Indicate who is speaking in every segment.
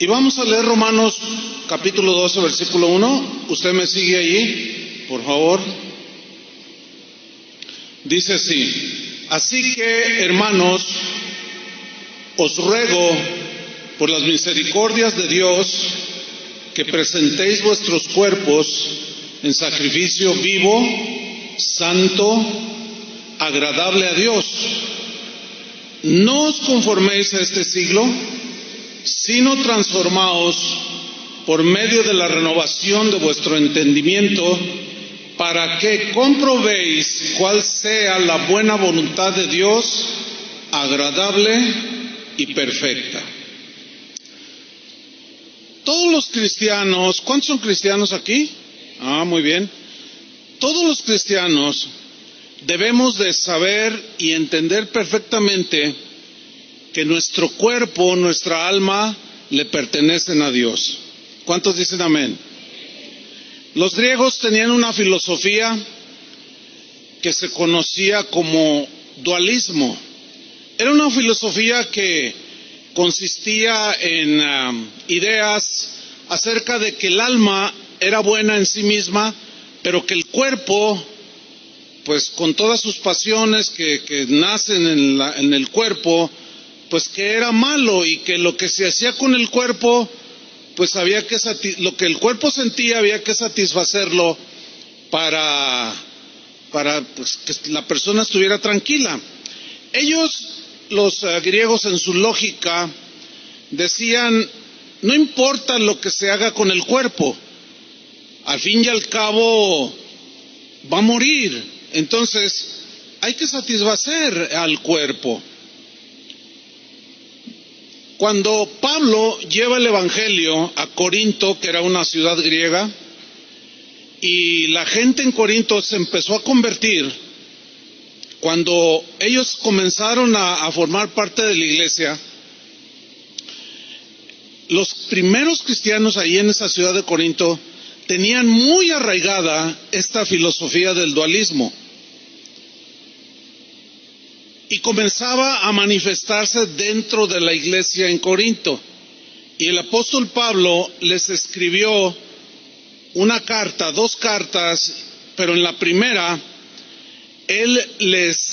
Speaker 1: Y vamos a leer Romanos capítulo 12, versículo 1. Usted me sigue allí, por favor. Dice así: así que, hermanos, os ruego por las misericordias de Dios que presentéis vuestros cuerpos en sacrificio vivo, santo, agradable a Dios. No os conforméis a este siglo, sino transformaos por medio de la renovación de vuestro entendimiento, para que comprobéis cuál sea la buena voluntad de Dios, agradable y perfecta. Todos los cristianos, ¿cuántos son cristianos aquí? Muy bien. Todos los cristianos debemos de saber y entender perfectamente que nuestro cuerpo, nuestra alma, le pertenecen a Dios. ¿Cuántos dicen amén? Los griegos tenían una filosofía que se conocía como dualismo. Era una filosofía que consistía en ideas acerca de que el alma era buena en sí misma, pero que el cuerpo, pues con todas sus pasiones que nacen en el cuerpo, pues que era malo, y que lo que se hacía con el cuerpo, pues había que lo que el cuerpo sentía había que satisfacerlo para pues, que la persona estuviera tranquila. Ellos, los griegos, en su lógica decían: no importa lo que se haga con el cuerpo, al fin y al cabo va a morir, entonces hay que satisfacer al cuerpo. Cuando Pablo lleva el evangelio a Corinto, que era una ciudad griega, y la gente en Corinto se empezó a convertir, cuando ellos comenzaron a formar parte de la iglesia, los primeros cristianos ahí en esa ciudad de Corinto tenían muy arraigada esta filosofía del dualismo, y comenzaba a manifestarse dentro de la iglesia en Corinto. Y el apóstol Pablo les escribió una carta, dos cartas, pero en la primera él les,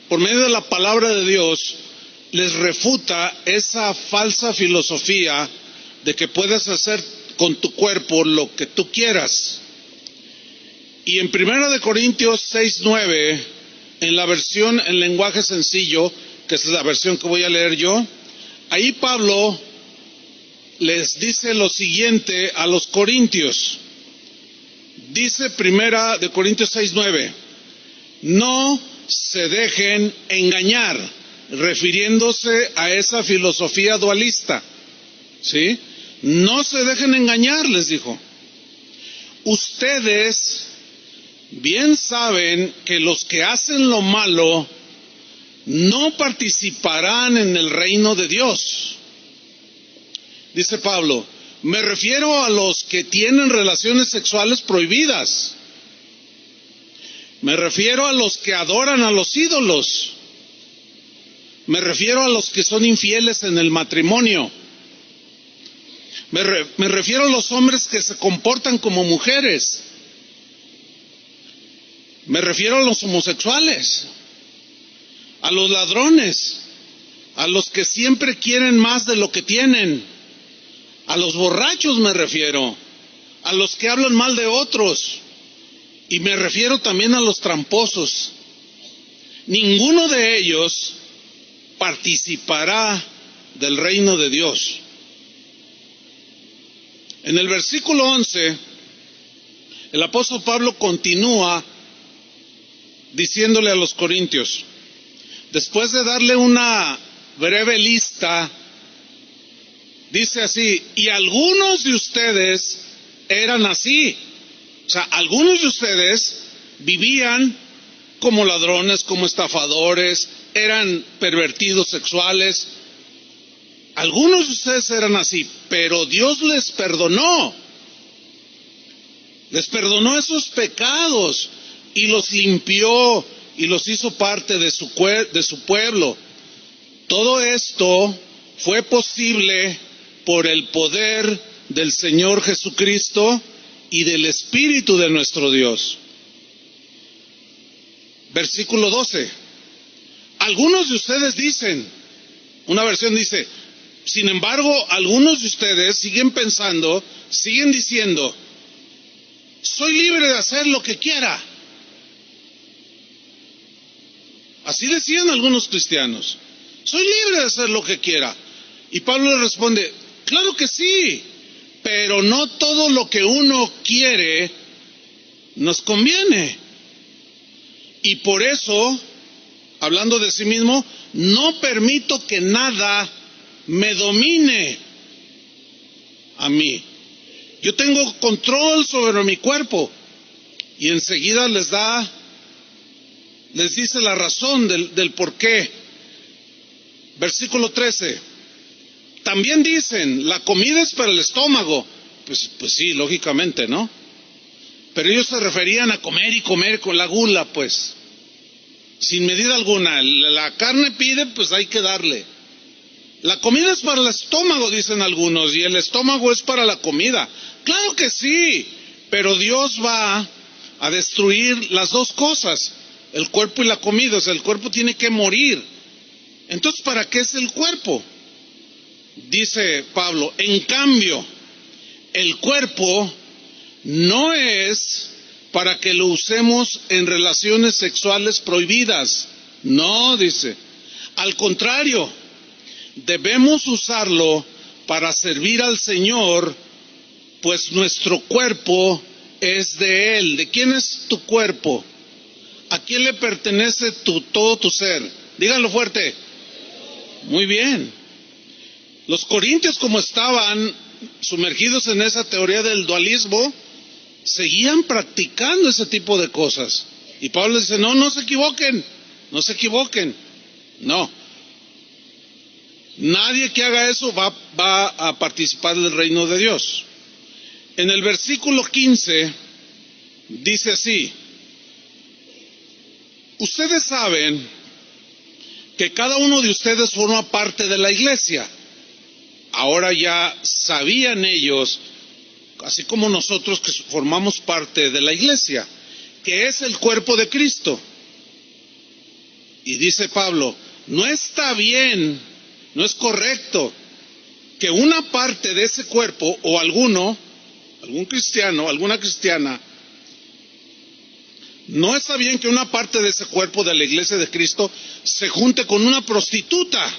Speaker 1: por medio de la palabra de Dios, les refuta esa falsa filosofía de que puedes hacer con tu cuerpo lo que tú quieras. Y en 1 Corintios 6:9, en la versión en lenguaje sencillo, que es la versión que voy a leer yo, ahí Pablo les dice lo siguiente a los corintios. Dice 1 Corintios 6:9: no se dejen engañar, refiriéndose a esa filosofía dualista, ¿sí? No se dejen engañar, les dijo. Ustedes bien saben que los que hacen lo malo no participarán en el reino de Dios. Dice Pablo: me refiero a los que tienen relaciones sexuales prohibidas. Me refiero a los que adoran a los ídolos. Me refiero a los que son infieles en el matrimonio. Me refiero a los hombres que se comportan como mujeres. Me refiero a los homosexuales, a los ladrones, a los que siempre quieren más de lo que tienen, a los borrachos me refiero, a los que hablan mal de otros, y me refiero también a los tramposos. Ninguno de ellos participará del reino de Dios. En el versículo 11, el apóstol Pablo continúa diciéndole a los corintios, después de darle una breve lista, dice así: y algunos de ustedes eran así. O sea, algunos de ustedes vivían como ladrones, como estafadores, eran pervertidos sexuales. Algunos de ustedes eran así, pero Dios les perdonó esos pecados y los limpió y los hizo parte de su pueblo. Todo esto fue posible por el poder del Señor Jesucristo y del Espíritu de nuestro Dios. Versículo 12. Algunos de ustedes dicen, una versión dice, sin embargo, algunos de ustedes siguen pensando, siguen diciendo, soy libre de hacer lo que quiera. Así decían algunos cristianos, soy libre de hacer lo que quiera. Y Pablo le responde, claro que sí, pero no todo lo que uno quiere nos conviene. Y por eso, hablando de sí mismo, no permito que nada me domine a mí. Yo tengo control sobre mi cuerpo. Y enseguida les dice la razón del por qué. Versículo 13. También dicen, la comida es para el estómago. Pues sí, lógicamente, ¿no? Pero ellos se referían a comer y comer con la gula, pues. Sin medida alguna. La carne pide, pues hay que darle. La comida es para el estómago, dicen algunos, y el estómago es para la comida. Claro que sí, pero Dios va a destruir las dos cosas, el cuerpo y la comida. O sea, el cuerpo tiene que morir. Entonces, ¿para qué es el cuerpo? Dice Pablo, en cambio, el cuerpo no es para que lo usemos en relaciones sexuales prohibidas. No, dice. Al contrario, debemos usarlo para servir al Señor, pues nuestro cuerpo es de Él. ¿De quién es tu cuerpo? ¿A quién le pertenece todo tu ser? Díganlo fuerte. Muy bien. Los corintios, como estaban sumergidos en esa teoría del dualismo, seguían practicando ese tipo de cosas. Y Pablo dice, no se equivoquen, no se equivoquen. No. Nadie que haga eso va a participar del reino de Dios. En el versículo 15 dice así, ustedes saben que cada uno de ustedes forma parte de la iglesia. Ahora ya sabían ellos, así como nosotros que formamos parte de la iglesia, que es el cuerpo de Cristo. Y dice Pablo, no está bien, no es correcto que una parte de ese cuerpo o algún cristiano, alguna cristiana, no está bien que una parte de ese cuerpo de la iglesia de Cristo se junte con una prostituta.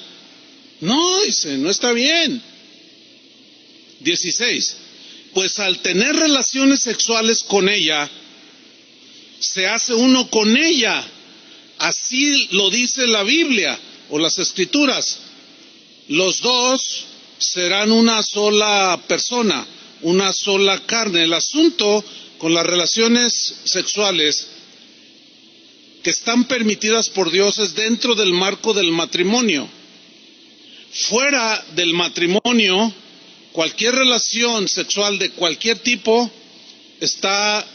Speaker 1: No, dice, no está bien. 16. Pues al tener relaciones sexuales con ella, se hace uno con ella. Así lo dice la Biblia o las Escrituras. Los dos serán una sola persona, una sola carne. El asunto con las relaciones sexuales que están permitidas por Dios es dentro del marco del matrimonio. Fuera del matrimonio, cualquier relación sexual de cualquier tipo está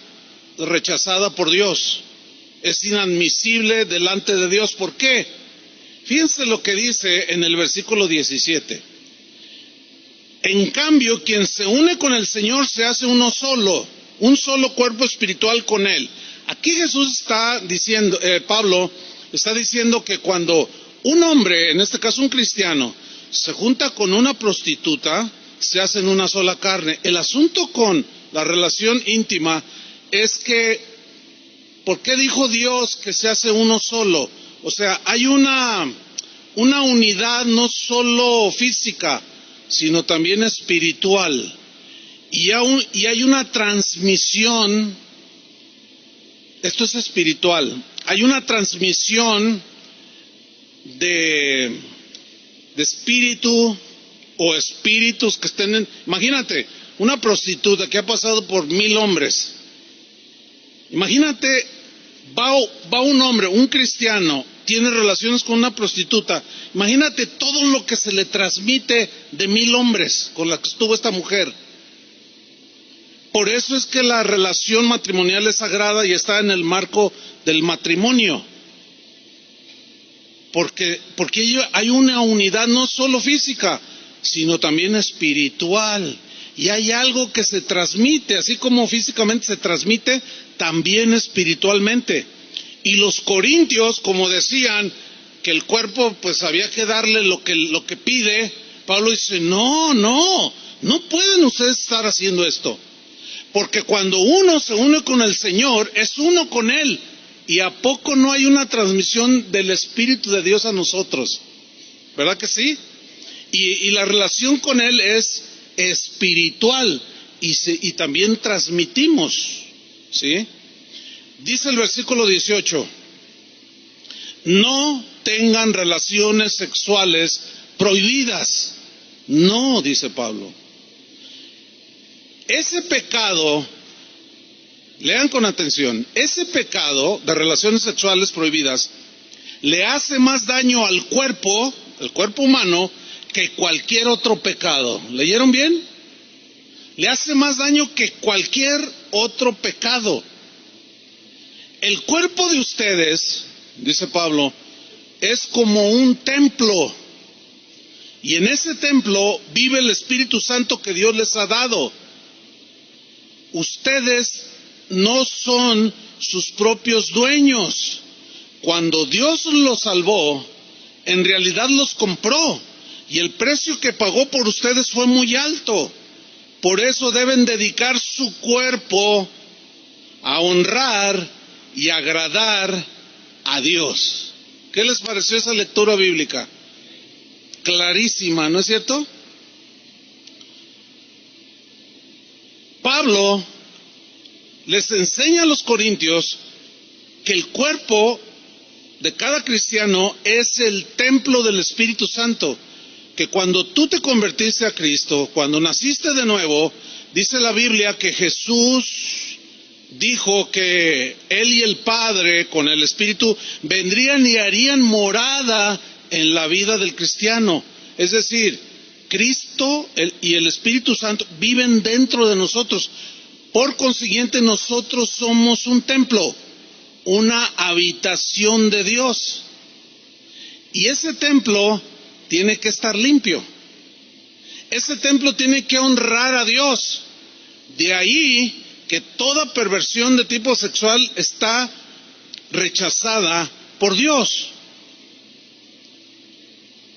Speaker 1: rechazada por Dios. Es inadmisible delante de Dios. ¿Por qué? Fíjense lo que dice en el versículo 17. En cambio, quien se une con el Señor se hace uno solo, un solo cuerpo espiritual con Él. Aquí Jesús está diciendo, Pablo está diciendo que cuando un hombre, en este caso un cristiano, se junta con una prostituta, se hacen una sola carne. El asunto con la relación íntima es que, ¿por qué dijo Dios que se hace uno solo? O sea, hay una unidad no solo física, sino también espiritual. Y hay una transmisión, esto es espiritual, hay una transmisión de espíritu o espíritus que estén en... Imagínate, una prostituta que ha pasado por 1000 hombres. Imagínate, va un hombre, un cristiano, tiene relaciones con una prostituta. Imagínate todo lo que se le transmite de 1000 hombres con la que estuvo esta mujer. Por eso es que la relación matrimonial es sagrada y está en el marco del matrimonio. Porque hay una unidad no solo física, sino también espiritual. Y hay algo que se transmite, así como físicamente se transmite, también espiritualmente. Y los corintios, como decían, que el cuerpo pues había que darle lo que pide, Pablo dice, no pueden ustedes estar haciendo esto. Porque cuando uno se une con el Señor, es uno con Él. ¿Y a poco no hay una transmisión del Espíritu de Dios a nosotros? ¿Verdad que sí? Y la relación con Él es espiritual y también transmitimos, ¿sí? Dice el versículo 18, no tengan relaciones sexuales prohibidas. No, dice Pablo. Ese pecado, lean con atención, ese pecado de relaciones sexuales prohibidas le hace más daño al cuerpo, el cuerpo humano, que cualquier otro pecado. ¿Leyeron bien? Le hace más daño que cualquier otro pecado. El cuerpo de ustedes, dice Pablo, es como un templo. Y en ese templo vive el Espíritu Santo que Dios les ha dado. Ustedes no son sus propios dueños. Cuando Dios los salvó, en realidad los compró. Y el precio que pagó por ustedes fue muy alto. Por eso deben dedicar su cuerpo a honrar y agradar a Dios. ¿Qué les pareció esa lectura bíblica? Clarísima, ¿no es cierto? Pablo les enseña a los corintios que el cuerpo de cada cristiano es el templo del Espíritu Santo, que cuando tú te convertiste a Cristo, cuando naciste de nuevo, dice la Biblia que Jesús dijo que Él y el Padre con el Espíritu vendrían y harían morada en la vida del cristiano. Es decir, Cristo y el Espíritu Santo viven dentro de nosotros. Por consiguiente, nosotros somos un templo, una habitación de Dios. Y ese templo tiene que estar limpio. Ese templo tiene que honrar a Dios. De ahí que toda perversión de tipo sexual está rechazada por Dios.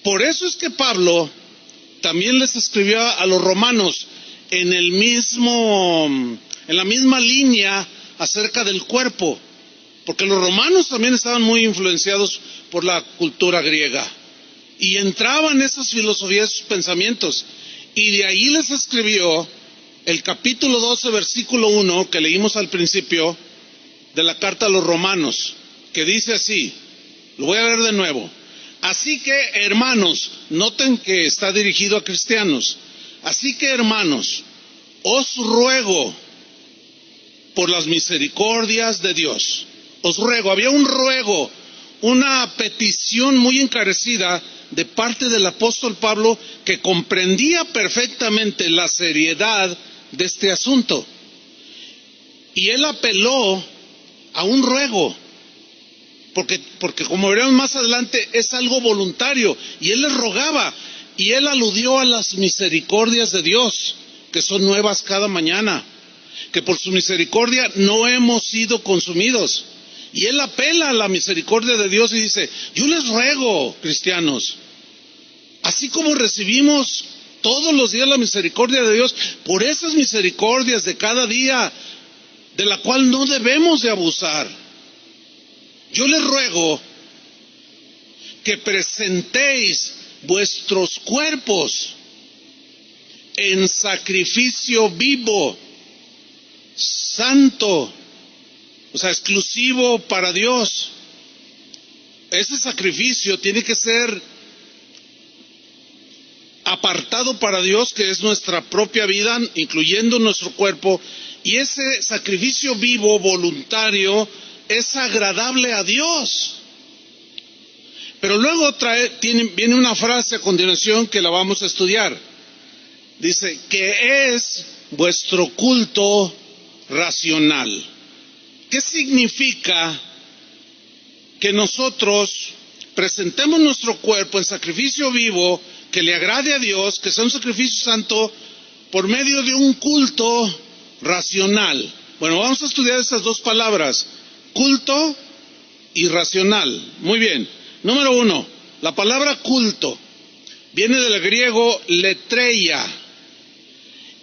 Speaker 1: Por eso es que Pablo también les escribió a los romanos en la misma línea acerca del cuerpo, porque los romanos también estaban muy influenciados por la cultura griega y entraban esas filosofías, esos pensamientos, y de ahí les escribió el capítulo 12, versículo 1 que leímos al principio de la carta a los romanos, que dice así, lo voy a leer de nuevo. Así que, hermanos, noten que está dirigido a cristianos. Así que, hermanos, os ruego por las misericordias de Dios. Os ruego, había un ruego, una petición muy encarecida de parte del apóstol Pablo, que comprendía perfectamente la seriedad de este asunto. Y él apeló a un ruego. Porque como veremos más adelante, es algo voluntario. Y él les rogaba, y él aludió a las misericordias de Dios, que son nuevas cada mañana, que por su misericordia no hemos sido consumidos. Y él apela a la misericordia de Dios y dice, yo les ruego, cristianos, así como recibimos todos los días la misericordia de Dios, por esas misericordias de cada día, de la cual no debemos de abusar, yo les ruego que presentéis vuestros cuerpos en sacrificio vivo, santo, o sea, exclusivo para Dios. Ese sacrificio tiene que ser apartado para Dios, que es nuestra propia vida, incluyendo nuestro cuerpo, y ese sacrificio vivo, voluntario, es agradable a Dios. Pero luego viene una frase a continuación que la vamos a estudiar. Dice, que es vuestro culto racional. ¿Qué significa que nosotros presentemos nuestro cuerpo en sacrificio vivo, que le agrade a Dios, que sea un sacrificio santo por medio de un culto racional. Bueno, vamos a estudiar estas dos palabras, culto y racional. Muy bien. Número 1, la palabra culto viene del griego letreia.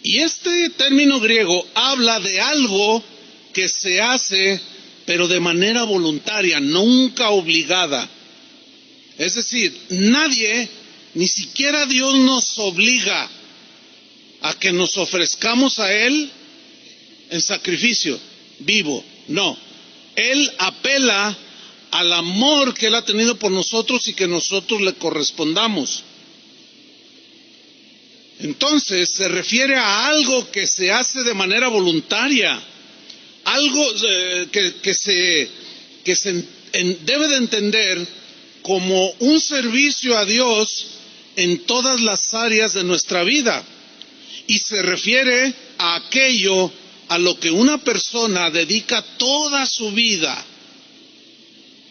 Speaker 1: Y este término griego habla de algo que se hace, pero de manera voluntaria, nunca obligada. Es decir, nadie, ni siquiera Dios, nos obliga a que nos ofrezcamos a Él en sacrificio vivo. No. Él apela al amor que Él ha tenido por nosotros y que nosotros le correspondamos. Entonces se refiere a algo que se hace de manera voluntaria, algo que se debe de entender como un servicio a Dios en todas las áreas de nuestra vida, y se refiere a aquello a lo que una persona dedica toda su vida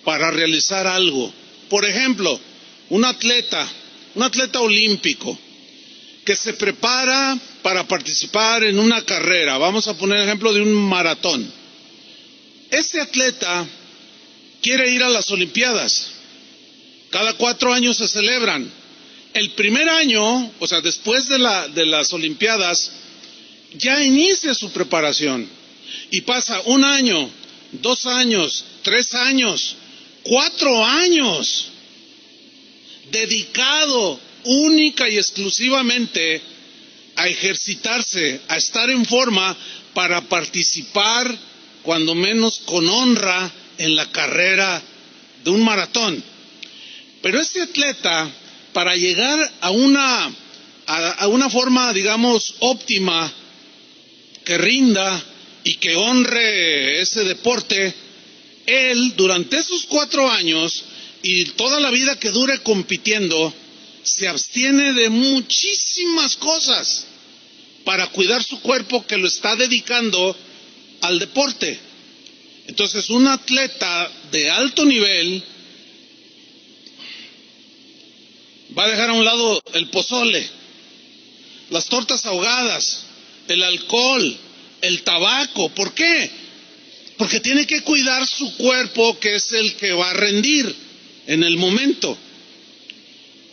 Speaker 1: para realizar algo. Por ejemplo, un atleta olímpico que se prepara para participar en una carrera. Vamos a poner el ejemplo de un maratón. Ese atleta quiere ir a las Olimpiadas. Cada 4 años se celebran. El primer año, o sea, después de las Olimpiadas, ya inicia su preparación. Y pasa 1 año, 2 años, 3 años, 4 años, dedicado única y exclusivamente a ejercitarse, a estar en forma para participar, cuando menos con honra, en la carrera de un maratón. Pero ese atleta, para llegar a una forma, digamos, óptima, que rinda y que honre ese deporte, él durante esos 4 años y toda la vida que dure compitiendo, se abstiene de muchísimas cosas para cuidar su cuerpo, que lo está dedicando al deporte. Entonces, un atleta de alto nivel va a dejar a un lado el pozole, las tortas ahogadas, el alcohol, el tabaco. ¿Por qué? Porque tiene que cuidar su cuerpo, que es el que va a rendir en el momento.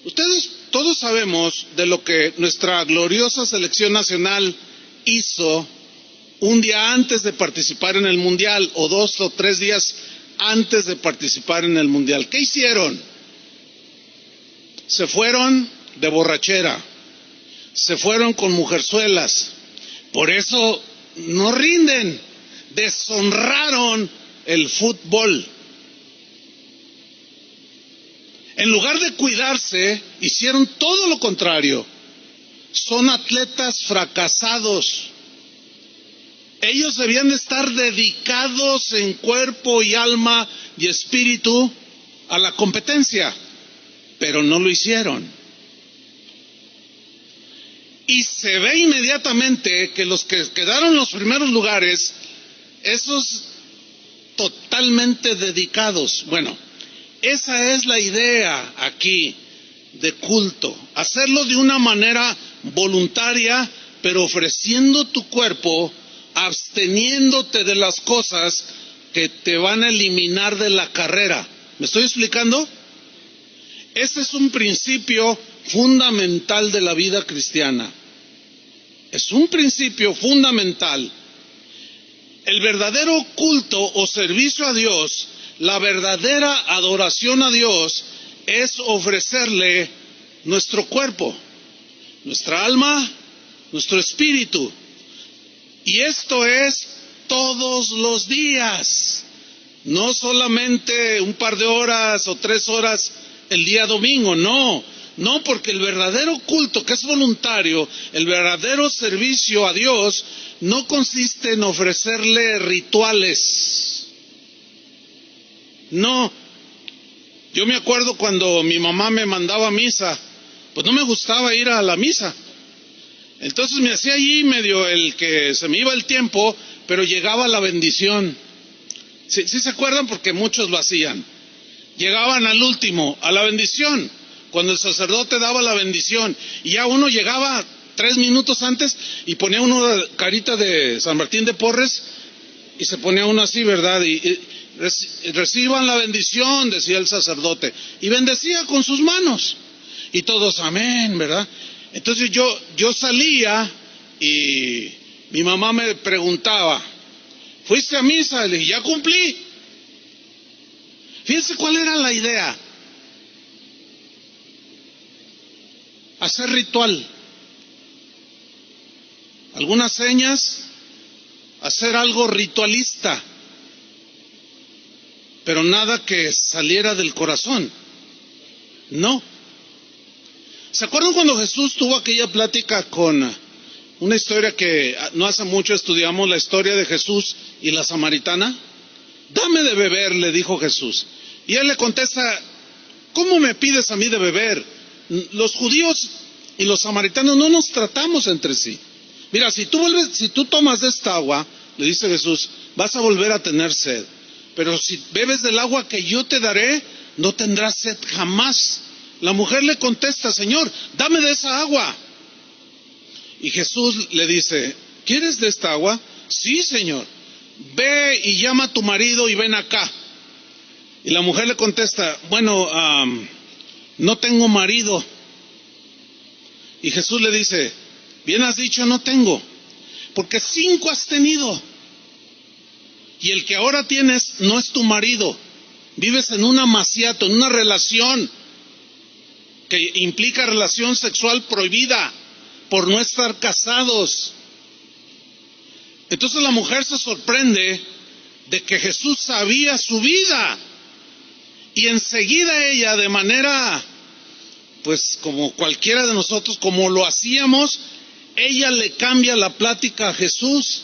Speaker 1: Ustedes todos sabemos de lo que nuestra gloriosa selección nacional hizo un día antes de participar en el Mundial, o 2 o 3 días antes de participar en el Mundial. ¿Qué hicieron? Se fueron de borrachera, se fueron con mujerzuelas, por eso no rinden, deshonraron el fútbol. En lugar de cuidarse, hicieron todo lo contrario. Son atletas fracasados. Ellos debían de estar dedicados en cuerpo y alma y espíritu a la competencia, pero no lo hicieron. Y se ve inmediatamente que los que quedaron en los primeros lugares, esos totalmente dedicados. Bueno, esa es la idea aquí de culto, hacerlo de una manera voluntaria, pero ofreciendo tu cuerpo, absteniéndote de las cosas que te van a eliminar de la carrera. ¿Me estoy explicando? Ese es un principio fundamental de la vida cristiana. Es un principio fundamental. El verdadero culto o servicio a Dios, la verdadera adoración a Dios, es ofrecerle nuestro cuerpo, nuestra alma, nuestro espíritu. Y esto es todos los días, no solamente un par de horas o 3 horas el día domingo, no, porque el verdadero culto, que es voluntario, el verdadero servicio a Dios, no consiste en ofrecerle rituales. No, yo me acuerdo cuando mi mamá me mandaba a misa, pues no me gustaba ir a la misa. Entonces me hacía allí medio el que se me iba el tiempo, pero llegaba la bendición. ¿Sí se acuerdan? Porque muchos lo hacían. Llegaban al último, a la bendición, cuando el sacerdote daba la bendición y ya uno llegaba 3 minutos antes y ponía uno la carita de San Martín de Porres y se ponía uno así, ¿verdad? Y reciban la bendición, decía el sacerdote, y bendecía con sus manos y todos amén, ¿verdad? Entonces yo salía y mi mamá me preguntaba, ¿fuiste a misa? Le dije, ya cumplí. Fíjense cuál era la idea: hacer ritual, algunas señas, hacer algo ritualista, pero nada que saliera del corazón. No. ¿Se acuerdan cuando Jesús tuvo aquella plática con una historia que no hace mucho estudiamos, la historia de Jesús y la samaritana? Dame de beber, le dijo Jesús. Y él le contesta, ¿cómo me pides a mí de beber? Los judíos y los samaritanos no nos tratamos entre sí. Mira, si tú tomas de esta agua, le dice Jesús, vas a volver a tener sed. Pero si bebes del agua que yo te daré, no tendrás sed jamás. La mujer le contesta, Señor, dame de esa agua. Y Jesús le dice, ¿quieres de esta agua? Sí, Señor. Ve y llama a tu marido y ven acá. Y la mujer le contesta, bueno, no tengo marido. Y Jesús le dice, bien has dicho, no tengo, porque 5 has tenido. Y el que ahora tienes no es tu marido. Vives en un amaciato, en una relación que implica relación sexual prohibida por no estar casados. Entonces la mujer se sorprende de que Jesús sabía su vida. Y enseguida ella, de manera, pues como cualquiera de nosotros, como lo hacíamos, ella le cambia la plática a Jesús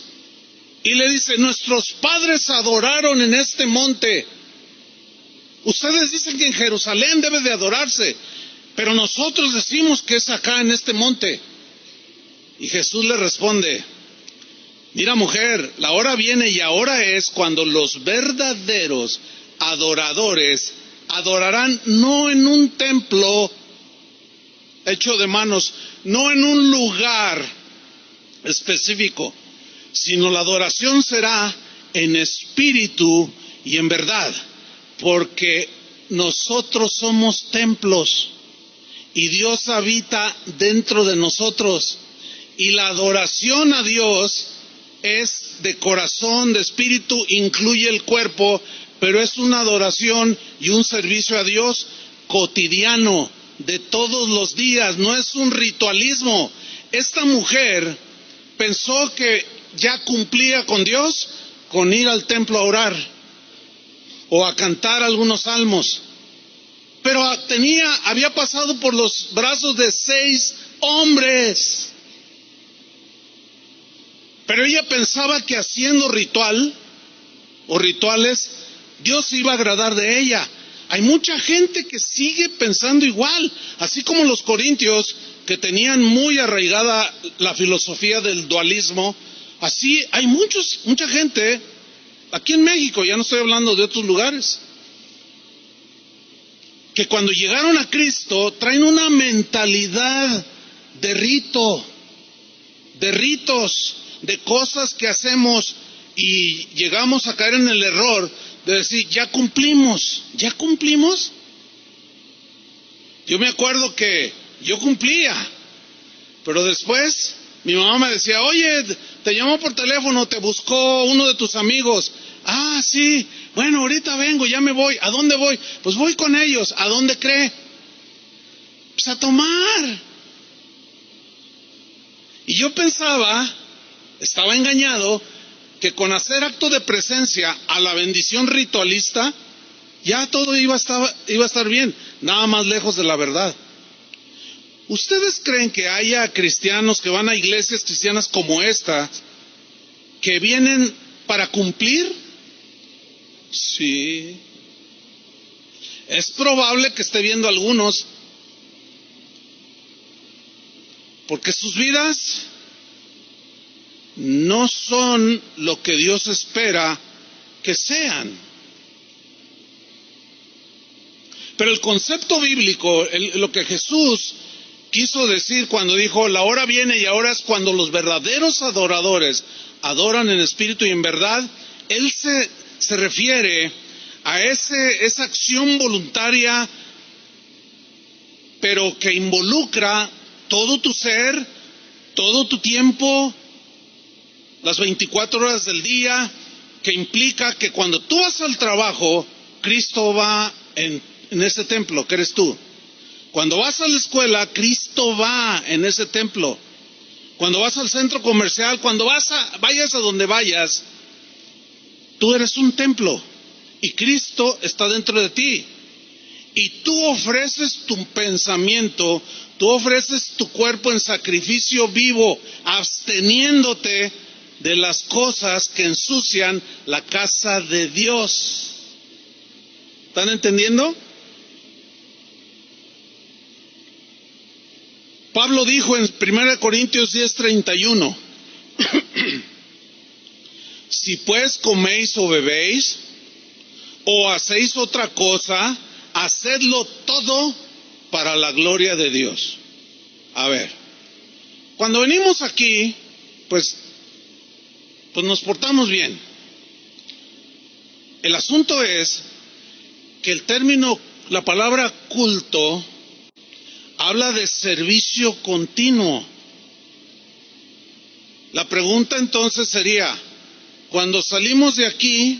Speaker 1: y le dice, nuestros padres adoraron en este monte. Ustedes dicen que en Jerusalén debe de adorarse, pero nosotros decimos que es acá en este monte. Y Jesús le responde, mira mujer, la hora viene y ahora es cuando los verdaderos adoradores adorarán no en un templo hecho de manos, no en un lugar específico, sino la adoración será en espíritu y en verdad, porque nosotros somos templos y Dios habita dentro de nosotros, y la adoración a Dios es de corazón, de espíritu, incluye el cuerpo, pero es una adoración y un servicio a Dios cotidiano, de todos los días, no es un ritualismo. Esta mujer pensó que ya cumplía con Dios con ir al templo a orar o a cantar algunos salmos, pero había pasado por los brazos de 6 hombres. Pero ella pensaba que haciendo ritual o rituales, Dios se iba a agradar de ella. Hay mucha gente que sigue pensando igual, así como los corintios que tenían muy arraigada la filosofía del dualismo. Así hay mucha gente aquí en México, ya no estoy hablando de otros lugares, que cuando llegaron a Cristo traen una mentalidad de rito, de ritos, de cosas que hacemos, y llegamos a caer en el error de decir, ya cumplimos. Yo me acuerdo que yo cumplía, pero después mi mamá me decía, oye, te llamó por teléfono, te buscó uno de tus amigos. Ah, sí, bueno, ahorita vengo, ya me voy. ¿A dónde voy? Pues voy con ellos. ¿A dónde cree? Pues a tomar. Y yo pensaba, estaba engañado, que con hacer acto de presencia a la bendición ritualista, ya todo iba a estar bien, nada más lejos de la verdad. ¿Ustedes creen que haya cristianos que van a iglesias cristianas como esta, que vienen para cumplir? Sí. Es probable que esté viendo algunos, porque sus vidas no son lo que Dios espera que sean. Pero el concepto bíblico, lo que Jesús quiso decir cuando dijo, la hora viene y ahora es cuando los verdaderos adoradores adoran en espíritu y en verdad, Él se refiere a esa acción voluntaria, pero que involucra todo tu ser, todo tu tiempo, las 24 horas del día, que implica que cuando tú vas al trabajo, Cristo va en ese templo, que eres tú. Cuando vas a la escuela, Cristo va en ese templo. Cuando vas al centro comercial, cuando vayas a donde vayas, tú eres un templo y Cristo está dentro de ti. Y tú ofreces tu pensamiento, tú ofreces tu cuerpo en sacrificio vivo, absteniéndote de las cosas que ensucian la casa de Dios. ¿Están entendiendo? Pablo dijo en 1 Corintios 10:31, si pues coméis o bebéis, o hacéis otra cosa, hacedlo todo para la gloria de Dios. A ver, cuando venimos aquí, pues nos portamos bien. El asunto es que el término, la palabra culto, habla de servicio continuo. La pregunta entonces sería, cuando salimos de aquí,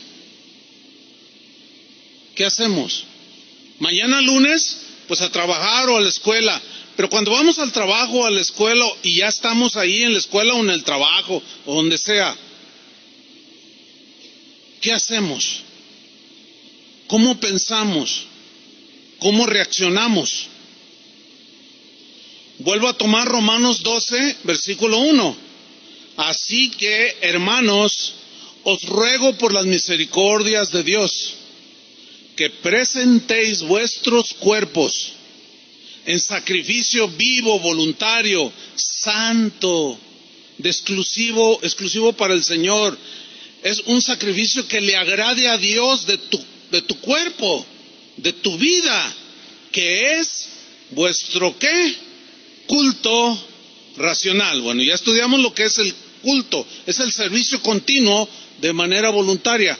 Speaker 1: ¿qué hacemos? Mañana lunes, pues a trabajar o a la escuela. Pero cuando vamos al trabajo o a la escuela y ya estamos ahí en la escuela o en el trabajo o donde sea, ¿qué hacemos? ¿Cómo pensamos? ¿Cómo reaccionamos? Vuelvo a tomar Romanos 12, versículo 1. Así que, hermanos, os ruego por las misericordias de Dios, que presentéis vuestros cuerpos en sacrificio vivo, voluntario, santo, exclusivo para el Señor. Es un sacrificio que le agrade a Dios de tu cuerpo, de tu vida, que es vuestro ¿qué? Culto racional. Bueno, ya estudiamos lo que es el culto, es el servicio continuo de manera voluntaria.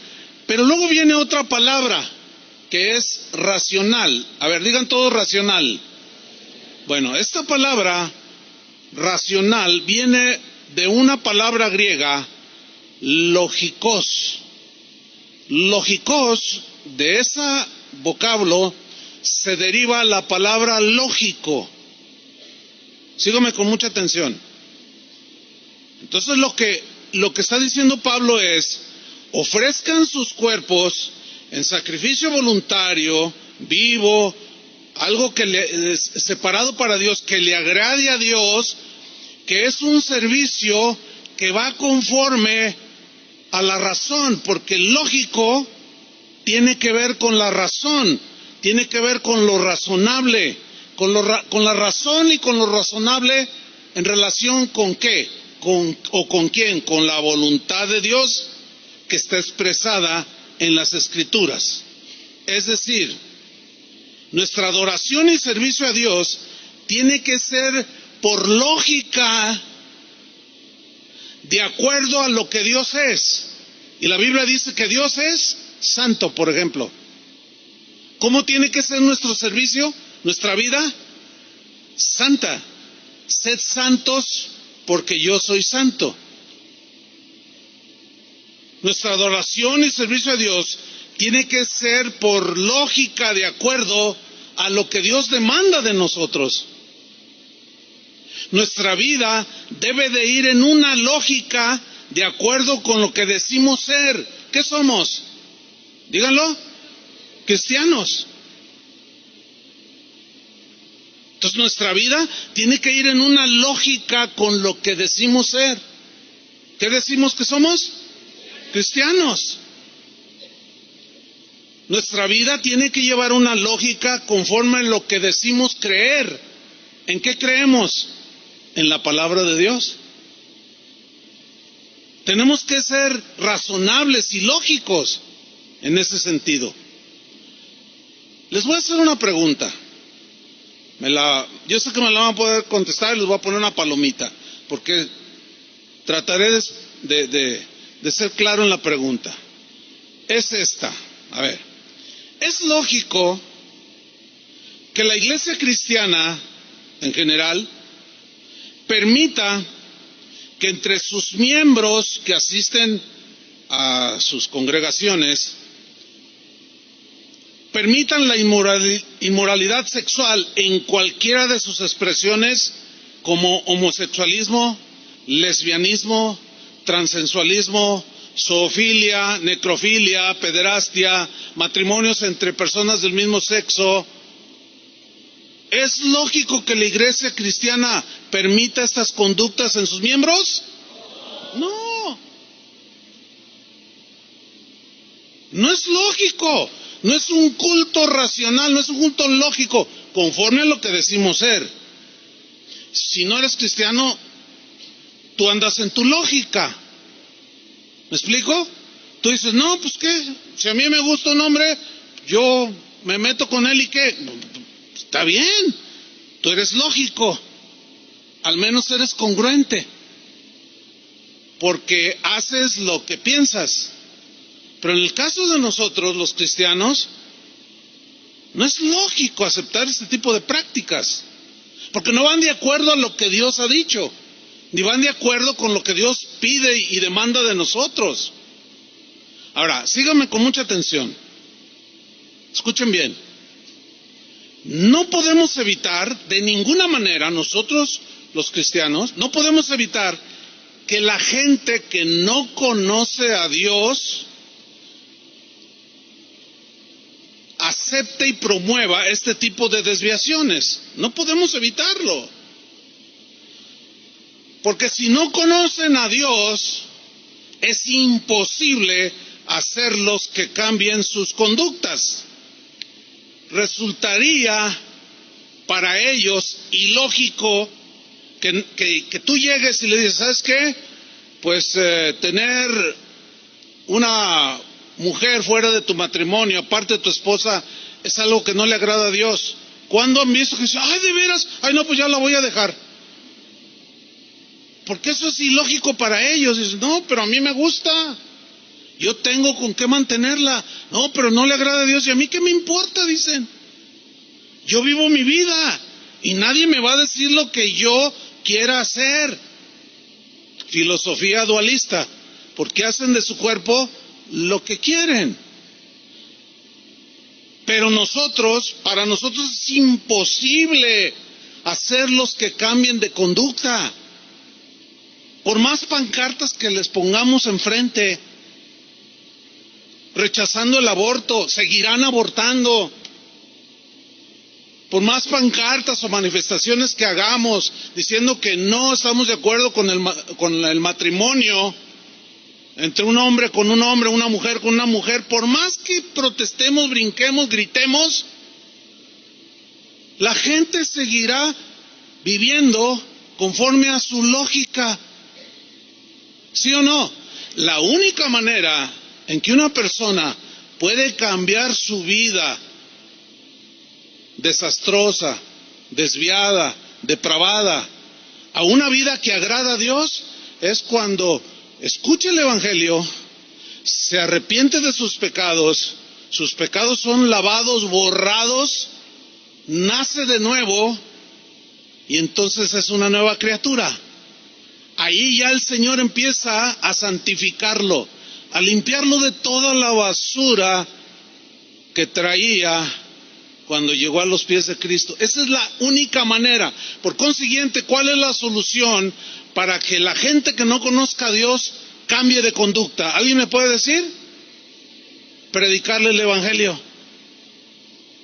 Speaker 1: Pero luego viene otra palabra, que es racional. A ver, digan todos racional. Bueno, esta palabra racional viene de una palabra griega, logikos. Logikos, de ese vocablo se deriva la palabra lógico. Sígame con mucha atención. Entonces lo que está diciendo Pablo es, ofrezcan sus cuerpos en sacrificio voluntario, vivo, algo que separado para Dios, que le agrade a Dios, que es un servicio que va conforme a la razón, porque el lógico tiene que ver con la razón, tiene que ver con lo razonable, con la razón y con lo razonable en relación con qué, con quién, con la voluntad de Dios que está expresada en las Escrituras. Es decir, nuestra adoración y servicio a Dios tiene que ser por lógica, de acuerdo a lo que Dios es. Y la Biblia dice que Dios es santo, por ejemplo. ¿Cómo tiene que ser nuestro servicio, nuestra vida? Santa. Sed santos porque yo soy santo. Nuestra adoración y servicio a Dios tiene que ser por lógica, de acuerdo a lo que Dios demanda de nosotros. Nuestra vida debe de ir en una lógica de acuerdo con lo que decimos ser. ¿Qué somos? Díganlo. Cristianos. Entonces nuestra vida tiene que ir en una lógica con lo que decimos ser. ¿Qué decimos que somos? Cristianos. Nuestra vida tiene que llevar una lógica conforme a lo que decimos creer. ¿En qué creemos? En la palabra de Dios. Tenemos que ser razonables y lógicos en ese sentido. Les voy a hacer una pregunta. Yo sé que me la van a poder contestar y les voy a poner una palomita, porque trataré de ser claro en la pregunta. Es esta. A ver, es lógico que la iglesia cristiana, en general, permita que entre sus miembros que asisten a sus congregaciones permitan la inmoralidad sexual en cualquiera de sus expresiones, como homosexualismo, lesbianismo, transexualismo, zoofilia, necrofilia, pederastia, matrimonios entre personas del mismo sexo. ¿Es lógico que la iglesia cristiana permita estas conductas en sus miembros? No. No es lógico. No es un culto racional, no es un culto lógico, conforme a lo que decimos ser. Si no eres cristiano, tú andas en tu lógica. ¿Me explico? Tú dices, no, pues qué, si a mí me gusta un hombre, yo me meto con él y qué. Está bien, tú eres lógico, al menos eres congruente, porque haces lo que piensas. Pero en el caso de nosotros, los cristianos, no es lógico aceptar este tipo de prácticas, porque no van de acuerdo a lo que Dios ha dicho, ni van de acuerdo con lo que Dios pide y demanda de nosotros. Ahora, síganme con mucha atención. Escuchen bien. No podemos evitar, de ninguna manera, nosotros los cristianos, no podemos evitar que la gente que no conoce a Dios acepte y promueva este tipo de desviaciones. No podemos evitarlo. Porque si no conocen a Dios, es imposible hacerlos que cambien sus conductas. Resultaría para ellos ilógico que tú llegues y le dices, ¿sabes qué? Pues tener una mujer fuera de tu matrimonio, aparte de tu esposa, es algo que no le agrada a Dios. ¿Cuándo han visto que dicen, ay, de veras? Ay, no, pues ya la voy a dejar? Porque eso es ilógico para ellos. Dicen, no, pero a mí me gusta. Yo tengo con qué mantenerla. No, pero no le agrada a Dios. ¿Y a mí qué me importa? Dicen. Yo vivo mi vida y nadie me va a decir lo que yo quiera hacer. Filosofía dualista. Porque hacen de su cuerpo lo que quieren. Pero para nosotros es imposible hacerlos que cambien de conducta. Por más pancartas que les pongamos enfrente, rechazando el aborto, seguirán abortando. Por más pancartas o manifestaciones que hagamos diciendo que no estamos de acuerdo con el matrimonio entre un hombre con un hombre, una mujer con una mujer, por más que protestemos, brinquemos, gritemos, la gente seguirá viviendo conforme a su lógica. ¿Sí o no? La única manera en que una persona puede cambiar su vida desastrosa, desviada, depravada, a una vida que agrada a Dios, es cuando escucha el Evangelio, se arrepiente de sus pecados son lavados, borrados, nace de nuevo y entonces es una nueva criatura. Ahí ya el Señor empieza a santificarlo, a limpiarlo de toda la basura que traía cuando llegó a los pies de Cristo. Esa es la única manera. Por consiguiente, ¿cuál es la solución para que la gente que no conozca a Dios cambie de conducta? ¿Alguien me puede decir? Predicarle el Evangelio.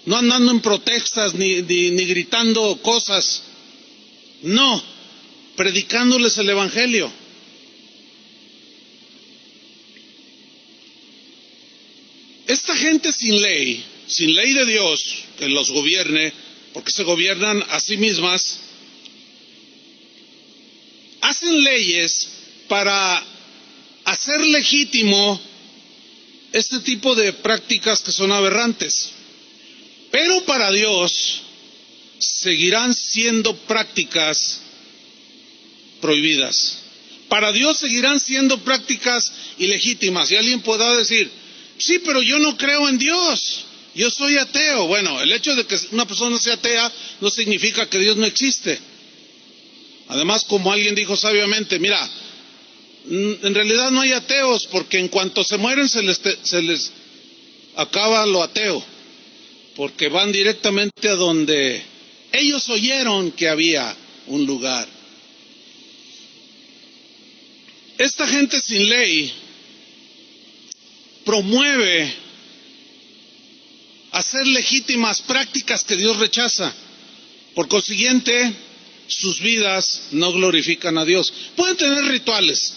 Speaker 1: No andando en protestas ni gritando cosas. No, predicándoles el Evangelio. Esta gente sin ley de Dios que los gobierne, porque se gobiernan a sí mismas, hacen leyes para hacer legítimo este tipo de prácticas que son aberrantes. Pero para Dios seguirán siendo prácticas prohibidas. Para Dios seguirán siendo prácticas ilegítimas. Y alguien podrá decir, sí, pero yo no creo en Dios, yo soy ateo. Bueno, el hecho de que una persona sea atea no significa que Dios no existe. Además, como alguien dijo sabiamente, mira, en realidad no hay ateos, porque en cuanto se mueren se les acaba lo ateo, porque van directamente a donde ellos oyeron que había un lugar. Esta gente sin ley promueve hacer legítimas prácticas que Dios rechaza. Por consiguiente, sus vidas no glorifican a Dios. Pueden tener rituales,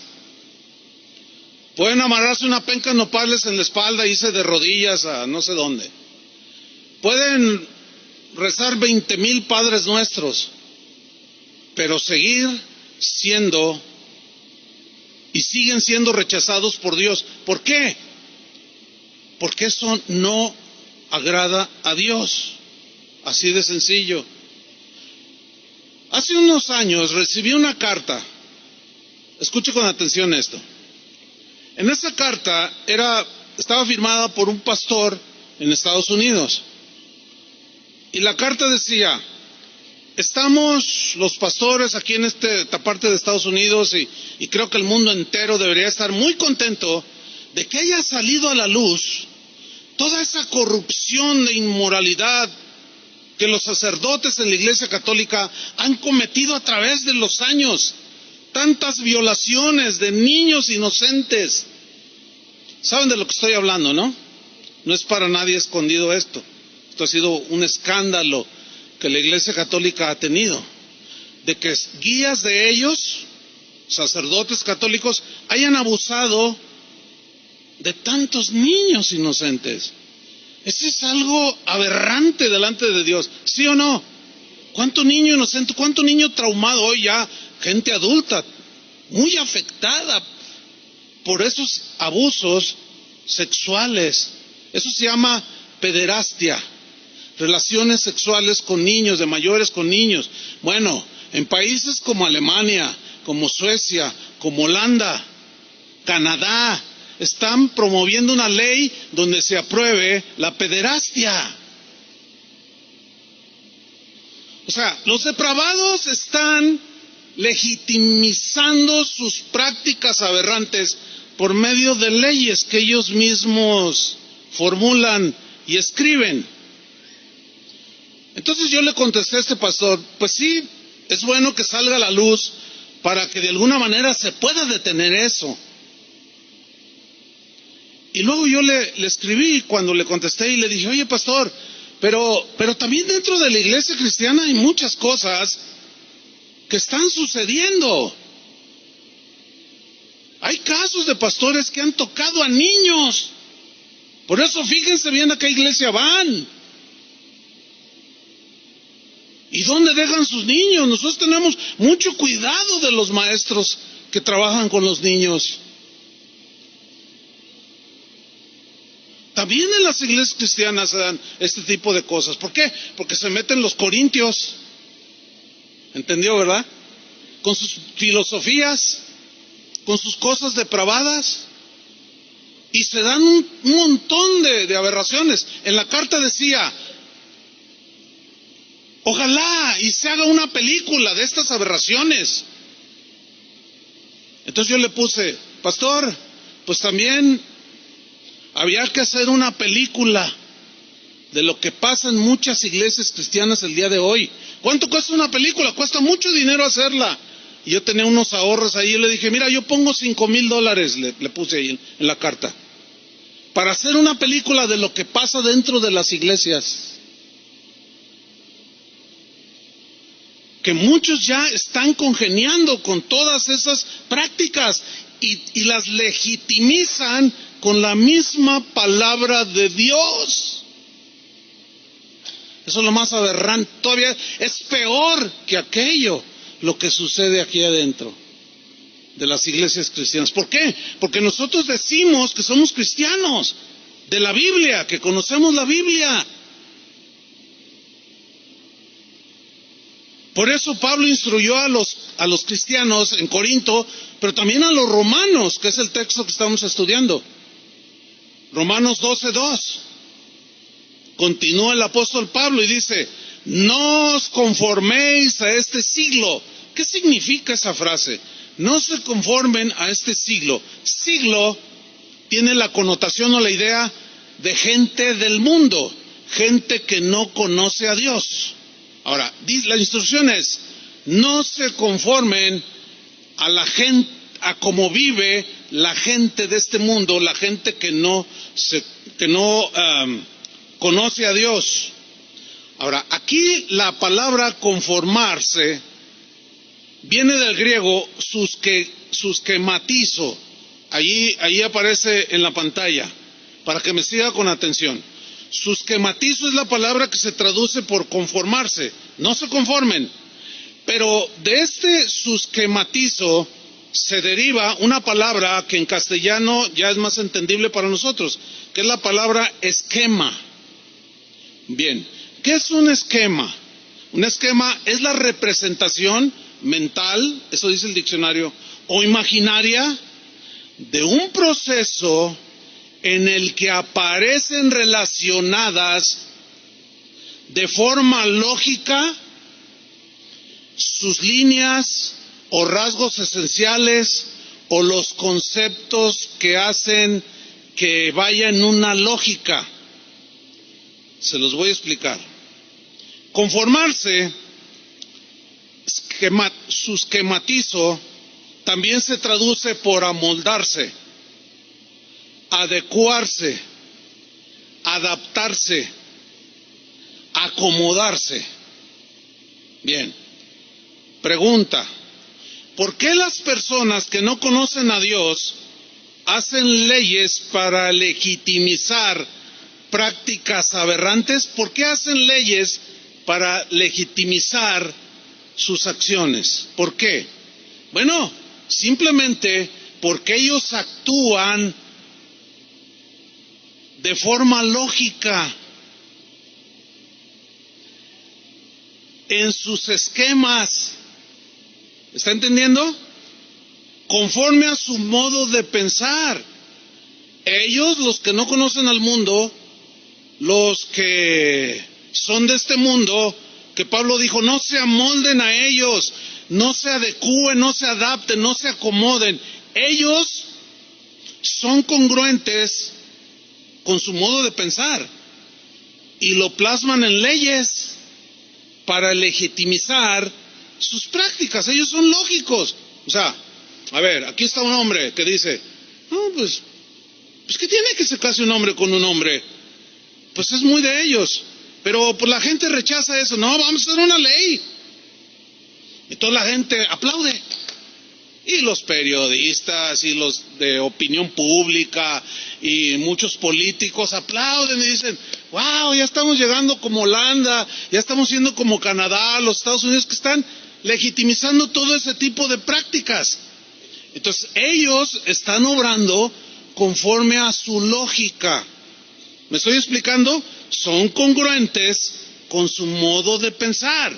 Speaker 1: pueden amarrarse una penca de nopales en la espalda e irse de rodillas a no sé dónde. Pueden rezar 20,000 Padres Nuestros, pero siguen siendo rechazados por Dios. ¿Por qué? Porque eso no agrada a Dios. Así de sencillo. Hace unos años recibí una carta. Escuche con atención esto. En esa carta estaba firmada por un pastor en Estados Unidos. Y la carta decía, estamos los pastores aquí en esta parte de Estados Unidos y creo que el mundo entero debería estar muy contento de que haya salido a la luz toda esa corrupción de inmoralidad que los sacerdotes en la Iglesia Católica han cometido a través de los años. Tantas violaciones de niños inocentes. ¿Saben de lo que estoy hablando, no? No es para nadie escondido esto. Esto ha sido un escándalo que la Iglesia Católica ha tenido. De que guías de ellos, sacerdotes católicos, hayan abusado de tantos niños inocentes. Eso es algo aberrante delante de Dios, ¿sí o no? ¿Cuánto niño inocente, cuánto niño traumado hoy ya, gente adulta, muy afectada por esos abusos sexuales? Eso se llama pederastia, relaciones sexuales con niños, de mayores con niños. Bueno, en países como Alemania, como Suecia, como Holanda, Canadá, están promoviendo una ley donde se apruebe la pederastia. O sea, los depravados están legitimizando sus prácticas aberrantes por medio de leyes que ellos mismos formulan y escriben. Entonces yo le contesté a este pastor, pues sí, es bueno que salga a la luz para que de alguna manera se pueda detener eso. Y luego yo le escribí cuando le contesté y le dije, oye pastor, pero también dentro de la iglesia cristiana hay muchas cosas que están sucediendo. Hay casos de pastores que han tocado a niños. Por eso fíjense bien a qué iglesia van. ¿Y dónde dejan sus niños? Nosotros tenemos mucho cuidado de los maestros que trabajan con los niños. También en las iglesias cristianas se dan este tipo de cosas. ¿Por qué? Porque se meten los corintios. ¿Entendió, verdad? Con sus filosofías, con sus cosas depravadas. Y se dan un montón de aberraciones. En la carta decía, ojalá y se haga una película de estas aberraciones. Entonces yo le puse, pastor, pues también había que hacer una película de lo que pasa en muchas iglesias cristianas el día de hoy. ¿Cuánto cuesta una película? Cuesta mucho dinero hacerla. Y yo tenía unos ahorros ahí y le dije, mira, yo pongo $5,000, le puse ahí en la carta, para hacer una película de lo que pasa dentro de las iglesias. Que muchos ya están congeniando con todas esas prácticas y las legitimizan con la misma palabra de Dios. Eso es lo más aberrante. Todavía es peor que aquello, lo que sucede aquí adentro de las iglesias cristianas. ¿Por qué? Porque nosotros decimos que somos cristianos de la Biblia, que conocemos la Biblia. Por eso Pablo instruyó a los cristianos en Corinto, pero también a los romanos, que es el texto que estamos estudiando. Romanos 12:2. Continúa el apóstol Pablo y dice: no os conforméis a este siglo. ¿Qué significa esa frase? No se conformen a este siglo. Siglo tiene la connotación o la idea de gente del mundo, gente que no conoce a Dios. Ahora, la instrucción es: no se conformen a la gente, a cómo vive la gente de este mundo, la gente que no conoce a Dios. Ahora, aquí la palabra conformarse viene del griego susquematizo. Allí aparece en la pantalla, para que me siga con atención. Susquematizo es la palabra que se traduce por conformarse. No se conformen. Pero de este susquematizo se deriva una palabra que en castellano ya es más entendible para nosotros, que es la palabra esquema. Bien, ¿qué es un esquema? Un esquema es la representación mental, eso dice el diccionario, o imaginaria, de un proceso en el que aparecen relacionadas de forma lógica sus líneas o rasgos esenciales o los conceptos que hacen que vaya en una lógica. Se los voy a explicar. Conformarse, susquematizo, también se traduce por amoldarse, adecuarse, adaptarse, acomodarse. Bien, pregunta: ¿por qué las personas que no conocen a Dios hacen leyes para legitimizar prácticas aberrantes? ¿Por qué hacen leyes para legitimizar sus acciones? ¿Por qué? Bueno, simplemente porque ellos actúan de forma lógica en sus esquemas. ¿Está entendiendo? Conforme a su modo de pensar. Ellos, los que no conocen al mundo, los que son de este mundo, que Pablo dijo: no se amolden a ellos, no se adecúen, no se adapten, no se acomoden. Ellos son congruentes con su modo de pensar y lo plasman en leyes para legitimizar sus prácticas. Ellos son lógicos. O sea, a ver, aquí está un hombre que dice: no, pues ¿qué tiene que se case un hombre con un hombre? Pues es muy de ellos. Pero pues la gente rechaza eso. No, vamos a hacer una ley. Y toda la gente aplaude. Y los periodistas y los de opinión pública y muchos políticos aplauden y dicen: wow, ya estamos llegando como Holanda, ya estamos siendo como Canadá, los Estados Unidos, que están legitimizando todo ese tipo de prácticas. Entonces ellos están obrando conforme a su lógica. ¿Me estoy explicando? Son congruentes con su modo de pensar.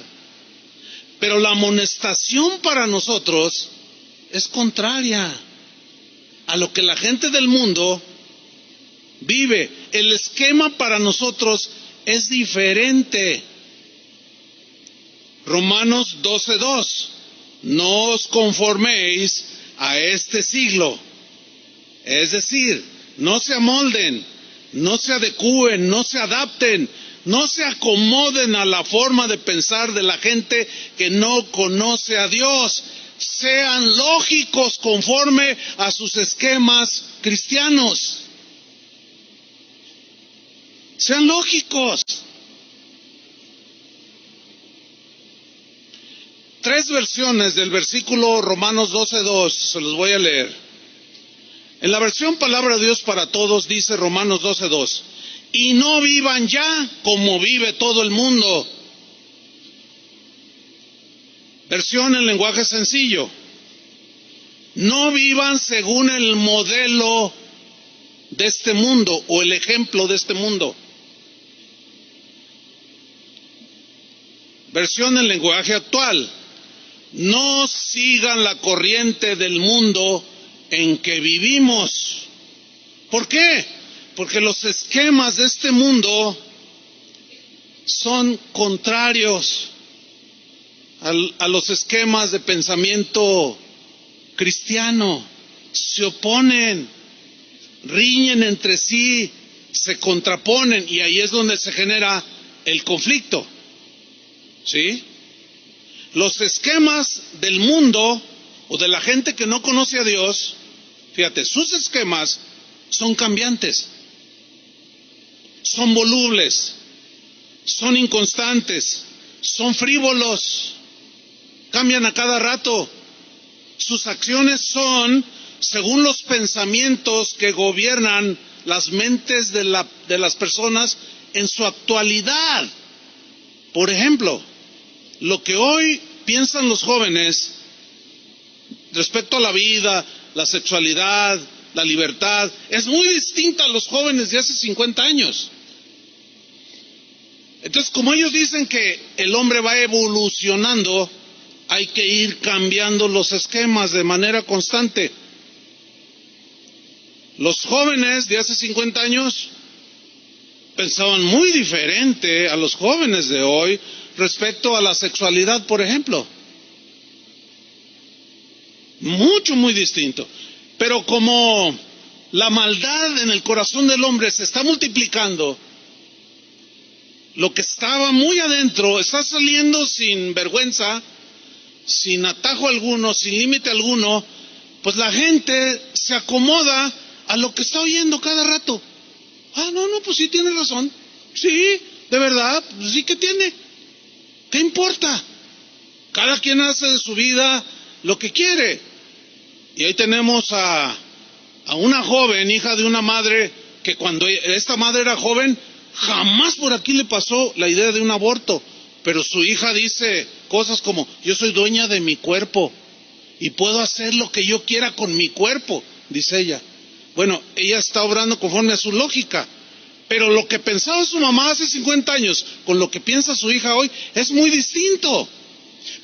Speaker 1: Pero la amonestación para nosotros es contraria a lo que la gente del mundo vive. El esquema para nosotros es diferente. Romanos 12:2. No os conforméis a este siglo. Es decir, no se amolden, no se adecúen, no se adapten, no se acomoden a la forma de pensar de la gente que no conoce a Dios. Sean lógicos conforme a sus esquemas cristianos. Sean lógicos. 3 versiones del versículo Romanos 12:2, se los voy a leer. En la versión Palabra de Dios para Todos dice Romanos 12:2: y no vivan ya como vive todo el mundo. Versión en lenguaje sencillo: no vivan según el modelo de este mundo o el ejemplo de este mundo. versión en lenguaje actual. No sigan la corriente del mundo en que vivimos. ¿Por qué? Porque los esquemas de este mundo son contrarios a los esquemas de pensamiento cristiano. Se oponen, riñen entre sí, se contraponen, y ahí es donde se genera el conflicto. ¿Sí? Los esquemas del mundo o de la gente que no conoce a Dios, fíjate, sus esquemas son cambiantes, son volubles, son inconstantes, son frívolos, cambian a cada rato. Sus acciones son según los pensamientos que gobiernan las mentes de las personas en su actualidad. Por ejemplo, lo que hoy piensan los jóvenes respecto a la vida, la sexualidad, la libertad, es muy distinto a los jóvenes de hace 50 años. Entonces, como ellos dicen que el hombre va evolucionando, hay que ir cambiando los esquemas de manera constante. Los jóvenes de hace 50 años pensaban muy diferente a los jóvenes de hoy respecto a la sexualidad, por ejemplo. Muy distinto. Pero como la maldad en el corazón del hombre se está multiplicando, lo que estaba muy adentro está saliendo sin vergüenza, sin atajo alguno, sin límite alguno, pues la gente se acomoda a lo que está oyendo cada rato. No, pues sí tiene razón. Sí, de verdad, pues sí que tiene. ¿Qué importa? Cada quien hace de su vida lo que quiere. Y ahí tenemos a una joven, hija de una madre, que cuando esta madre era joven, jamás por aquí le pasó la idea de un aborto. Pero su hija dice cosas como: yo soy dueña de mi cuerpo y puedo hacer lo que yo quiera con mi cuerpo, dice ella. Bueno, ella está obrando conforme a su lógica, pero lo que pensaba su mamá hace 50 años con lo que piensa su hija hoy es muy distinto.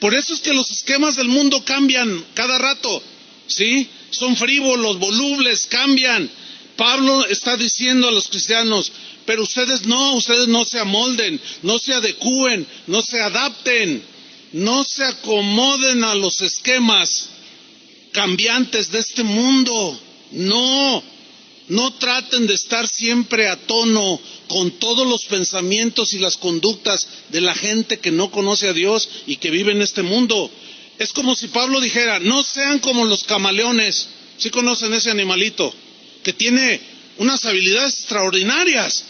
Speaker 1: Por eso es que los esquemas del mundo cambian cada rato, ¿sí? Son frívolos, volubles, cambian. Pablo está diciendo a los cristianos: pero ustedes no se amolden, no se adecúen, no se adapten, no se acomoden a los esquemas cambiantes de este mundo. No traten de estar siempre a tono con todos los pensamientos y las conductas de la gente que no conoce a Dios y que vive en este mundo. Es como si Pablo dijera: no sean como los camaleones. ¿Sí conocen ese animalito? Que tiene unas habilidades extraordinarias.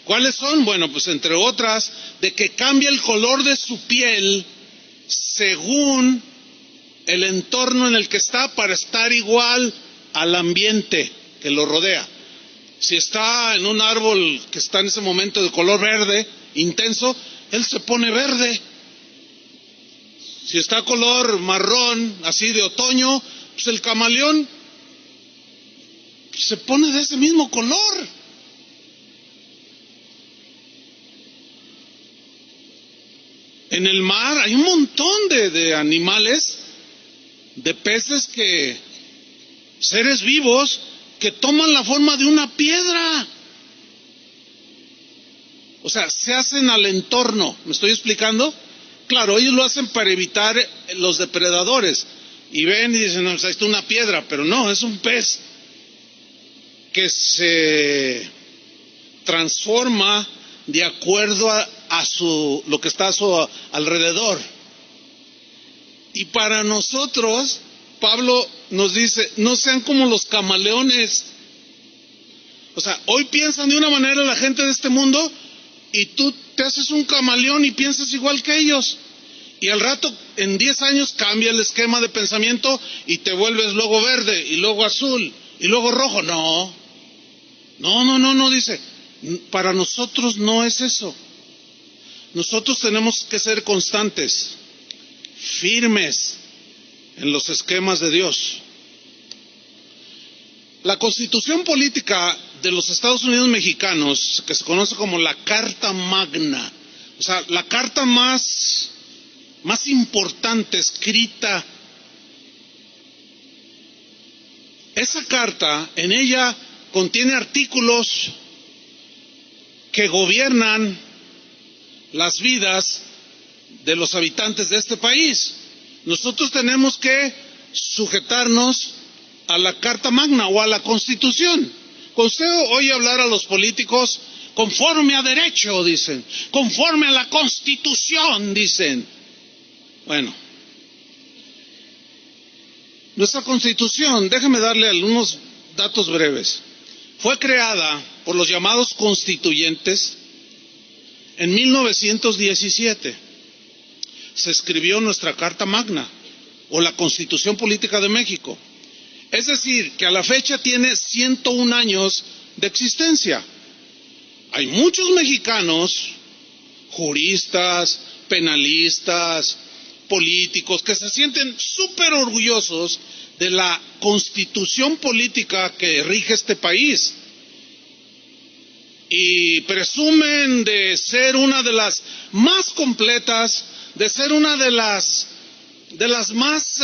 Speaker 1: ¿Cuáles son? Bueno, pues entre otras, de que cambia el color de su piel según el entorno en el que está, para estar igual al ambiente que lo rodea. Si está en un árbol que está en ese momento de color verde intenso, él se pone verde. Si está color marrón, así de otoño, pues el camaleón se pone de ese mismo color. En el mar hay un montón de animales, de peces, seres vivos que toman la forma de una piedra. O sea, se hacen al entorno. ¿Me estoy explicando? Claro, ellos lo hacen para evitar los depredadores. Y ven y dicen: no, pues ahí está una piedra. Pero no, es un pez que se transforma de acuerdo a lo que está a su alrededor. Y para nosotros, Pablo nos dice: no sean como los camaleones. O sea, hoy piensan de una manera la gente de este mundo, y tú te haces un camaleón y piensas igual que ellos. Y al rato, en 10 años, cambia el esquema de pensamiento y te vuelves luego verde, y luego azul, y luego rojo. No, dice. Para nosotros no es eso. Nosotros tenemos que ser constantes, firmes en los esquemas de Dios. La Constitución Política de los Estados Unidos Mexicanos, que se conoce como la Carta Magna, o sea, la carta más más importante escrita. Esa carta, en ella contiene artículos que gobiernan las vidas de los habitantes de este país. Nosotros tenemos que sujetarnos a la Carta Magna o a la Constitución. Cuando usted oye hablar a los políticos, conforme a derecho, dicen, conforme a la Constitución, dicen. Bueno, nuestra Constitución, déjeme darle algunos datos breves, fue creada por los llamados constituyentes en 1917. Se escribió nuestra Carta Magna o la Constitución Política de México. Es decir, que a la fecha tiene 101 años de existencia. Hay muchos mexicanos, juristas, penalistas, políticos, que se sienten súper orgullosos de la Constitución política que rige este país. Y presumen de ser una de las más completas, de ser una de las más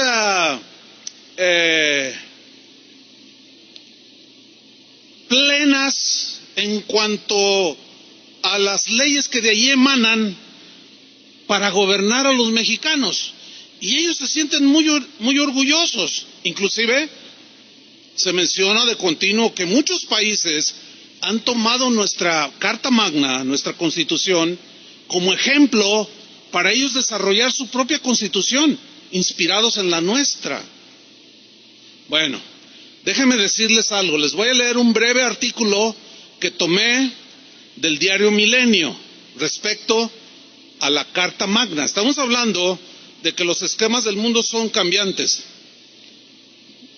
Speaker 1: plenas en cuanto a las leyes que de allí emanan para gobernar a los mexicanos. Y ellos se sienten muy orgullosos. Inclusive se menciona de continuo que muchos países han tomado nuestra Carta Magna, nuestra Constitución, como ejemplo para ellos desarrollar su propia Constitución, inspirados en la nuestra. Bueno, déjenme decirles algo. Les voy a leer un breve artículo que tomé del diario Milenio respecto a la Carta Magna. Estamos hablando de que los esquemas del mundo son cambiantes.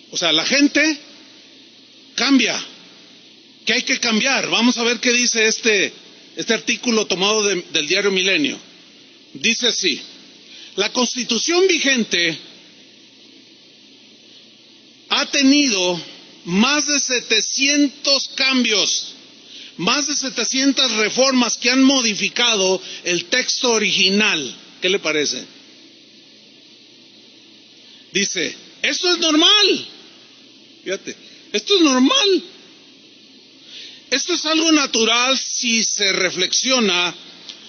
Speaker 1: O sea, la gente cambia. ¿Qué hay que cambiar? Vamos a ver qué dice este artículo tomado del diario Milenio. Dice así: la Constitución vigente ha tenido más de 700 cambios, más de 700 reformas que han modificado el texto original. ¿Qué le parece? Dice, esto es normal. Fíjate, esto es normal. Esto es algo natural si se reflexiona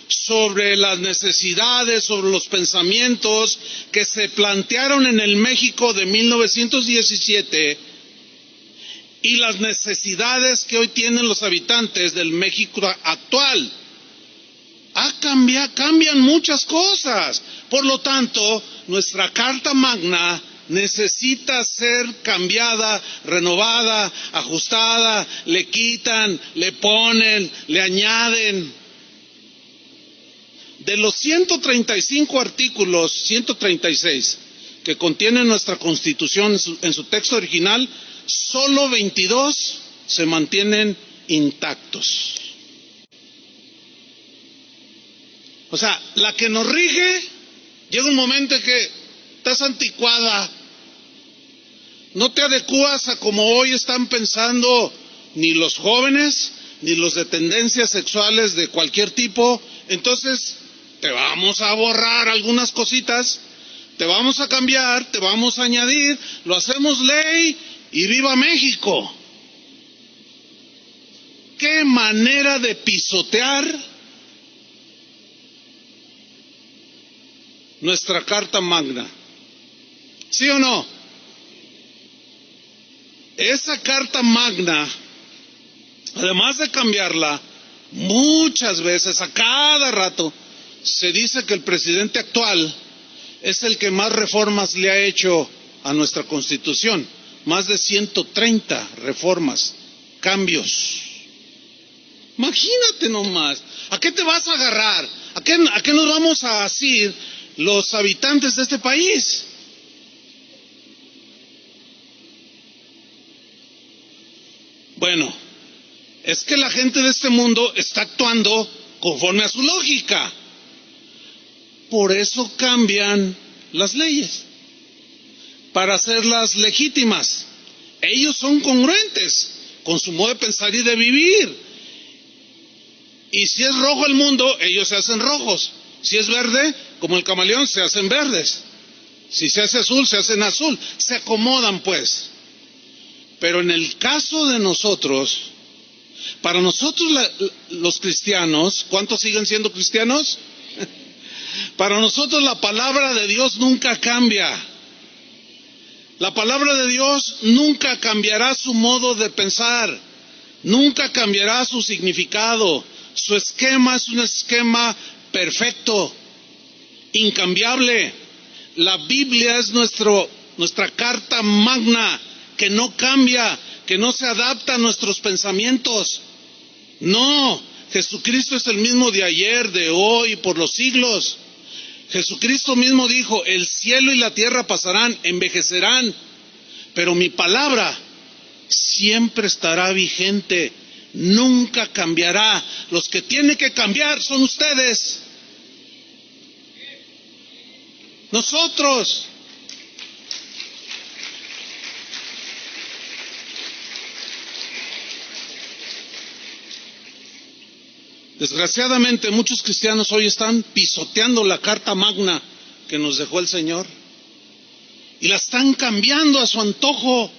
Speaker 1: sobre las necesidades, sobre los pensamientos que se plantearon en el México de 1917 y las necesidades que hoy tienen los habitantes del México actual. Cambian muchas cosas. Por lo tanto, nuestra Carta Magna necesita ser cambiada, renovada, ajustada. Le quitan, le ponen, le añaden. De los 135 artículos, 136, que contiene nuestra Constitución en su texto original, solo 22 se mantienen intactos. O sea, la que nos rige, llega un momento en que estás anticuada, no te adecuas a como hoy están pensando ni los jóvenes, ni los de tendencias sexuales de cualquier tipo. Entonces te vamos a borrar algunas cositas, te vamos a cambiar, te vamos a añadir, lo hacemos ley y ¡viva México! ¡Qué manera de pisotear nuestra Carta Magna! ¿Sí o no? Esa Carta Magna, además de cambiarla, muchas veces, a cada rato, se dice que el presidente actual es el que más reformas le ha hecho a nuestra Constitución. Más de 130 reformas, cambios. Imagínate nomás. ¿A qué te vas a agarrar? ¿A qué nos vamos a asir los habitantes de este país? Bueno, es que la gente de este mundo está actuando conforme a su lógica. Por eso cambian las leyes, para hacerlas legítimas. Ellos son congruentes con su modo de pensar y de vivir. Y si es rojo el mundo, ellos se hacen rojos. Si es verde, como el camaleón, se hacen verdes. Si se hace azul, se hacen azul. Se acomodan, pues. Pero en el caso de nosotros, para nosotros los cristianos, ¿cuántos siguen siendo cristianos? Para nosotros la palabra de Dios nunca cambia. La palabra de Dios nunca cambiará su modo de pensar, nunca cambiará su significado. Su esquema es un esquema perfecto, incambiable. La Biblia es nuestra carta magna, que no cambia, que no se adapta a nuestros pensamientos. No, Jesucristo es el mismo de ayer, de hoy y por los siglos. Jesucristo mismo dijo, el cielo y la tierra pasarán, envejecerán, pero mi palabra siempre estará vigente, nunca cambiará. Los que tienen que cambiar son ustedes, nosotros. Desgraciadamente muchos cristianos hoy están pisoteando la carta magna que nos dejó el Señor y la están cambiando a su antojo.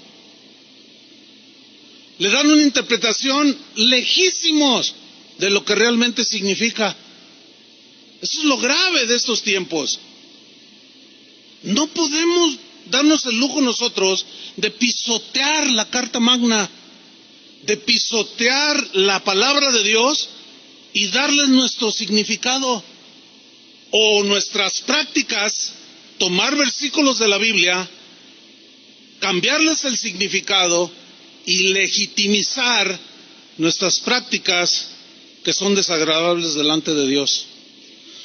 Speaker 1: Le dan una interpretación lejísimos de lo que realmente significa. Eso es lo grave de estos tiempos. No podemos darnos el lujo nosotros de pisotear la carta magna, de pisotear la palabra de Dios y darles nuestro significado o nuestras prácticas, tomar versículos de la Biblia, cambiarles el significado y legitimizar nuestras prácticas que son desagradables delante de Dios.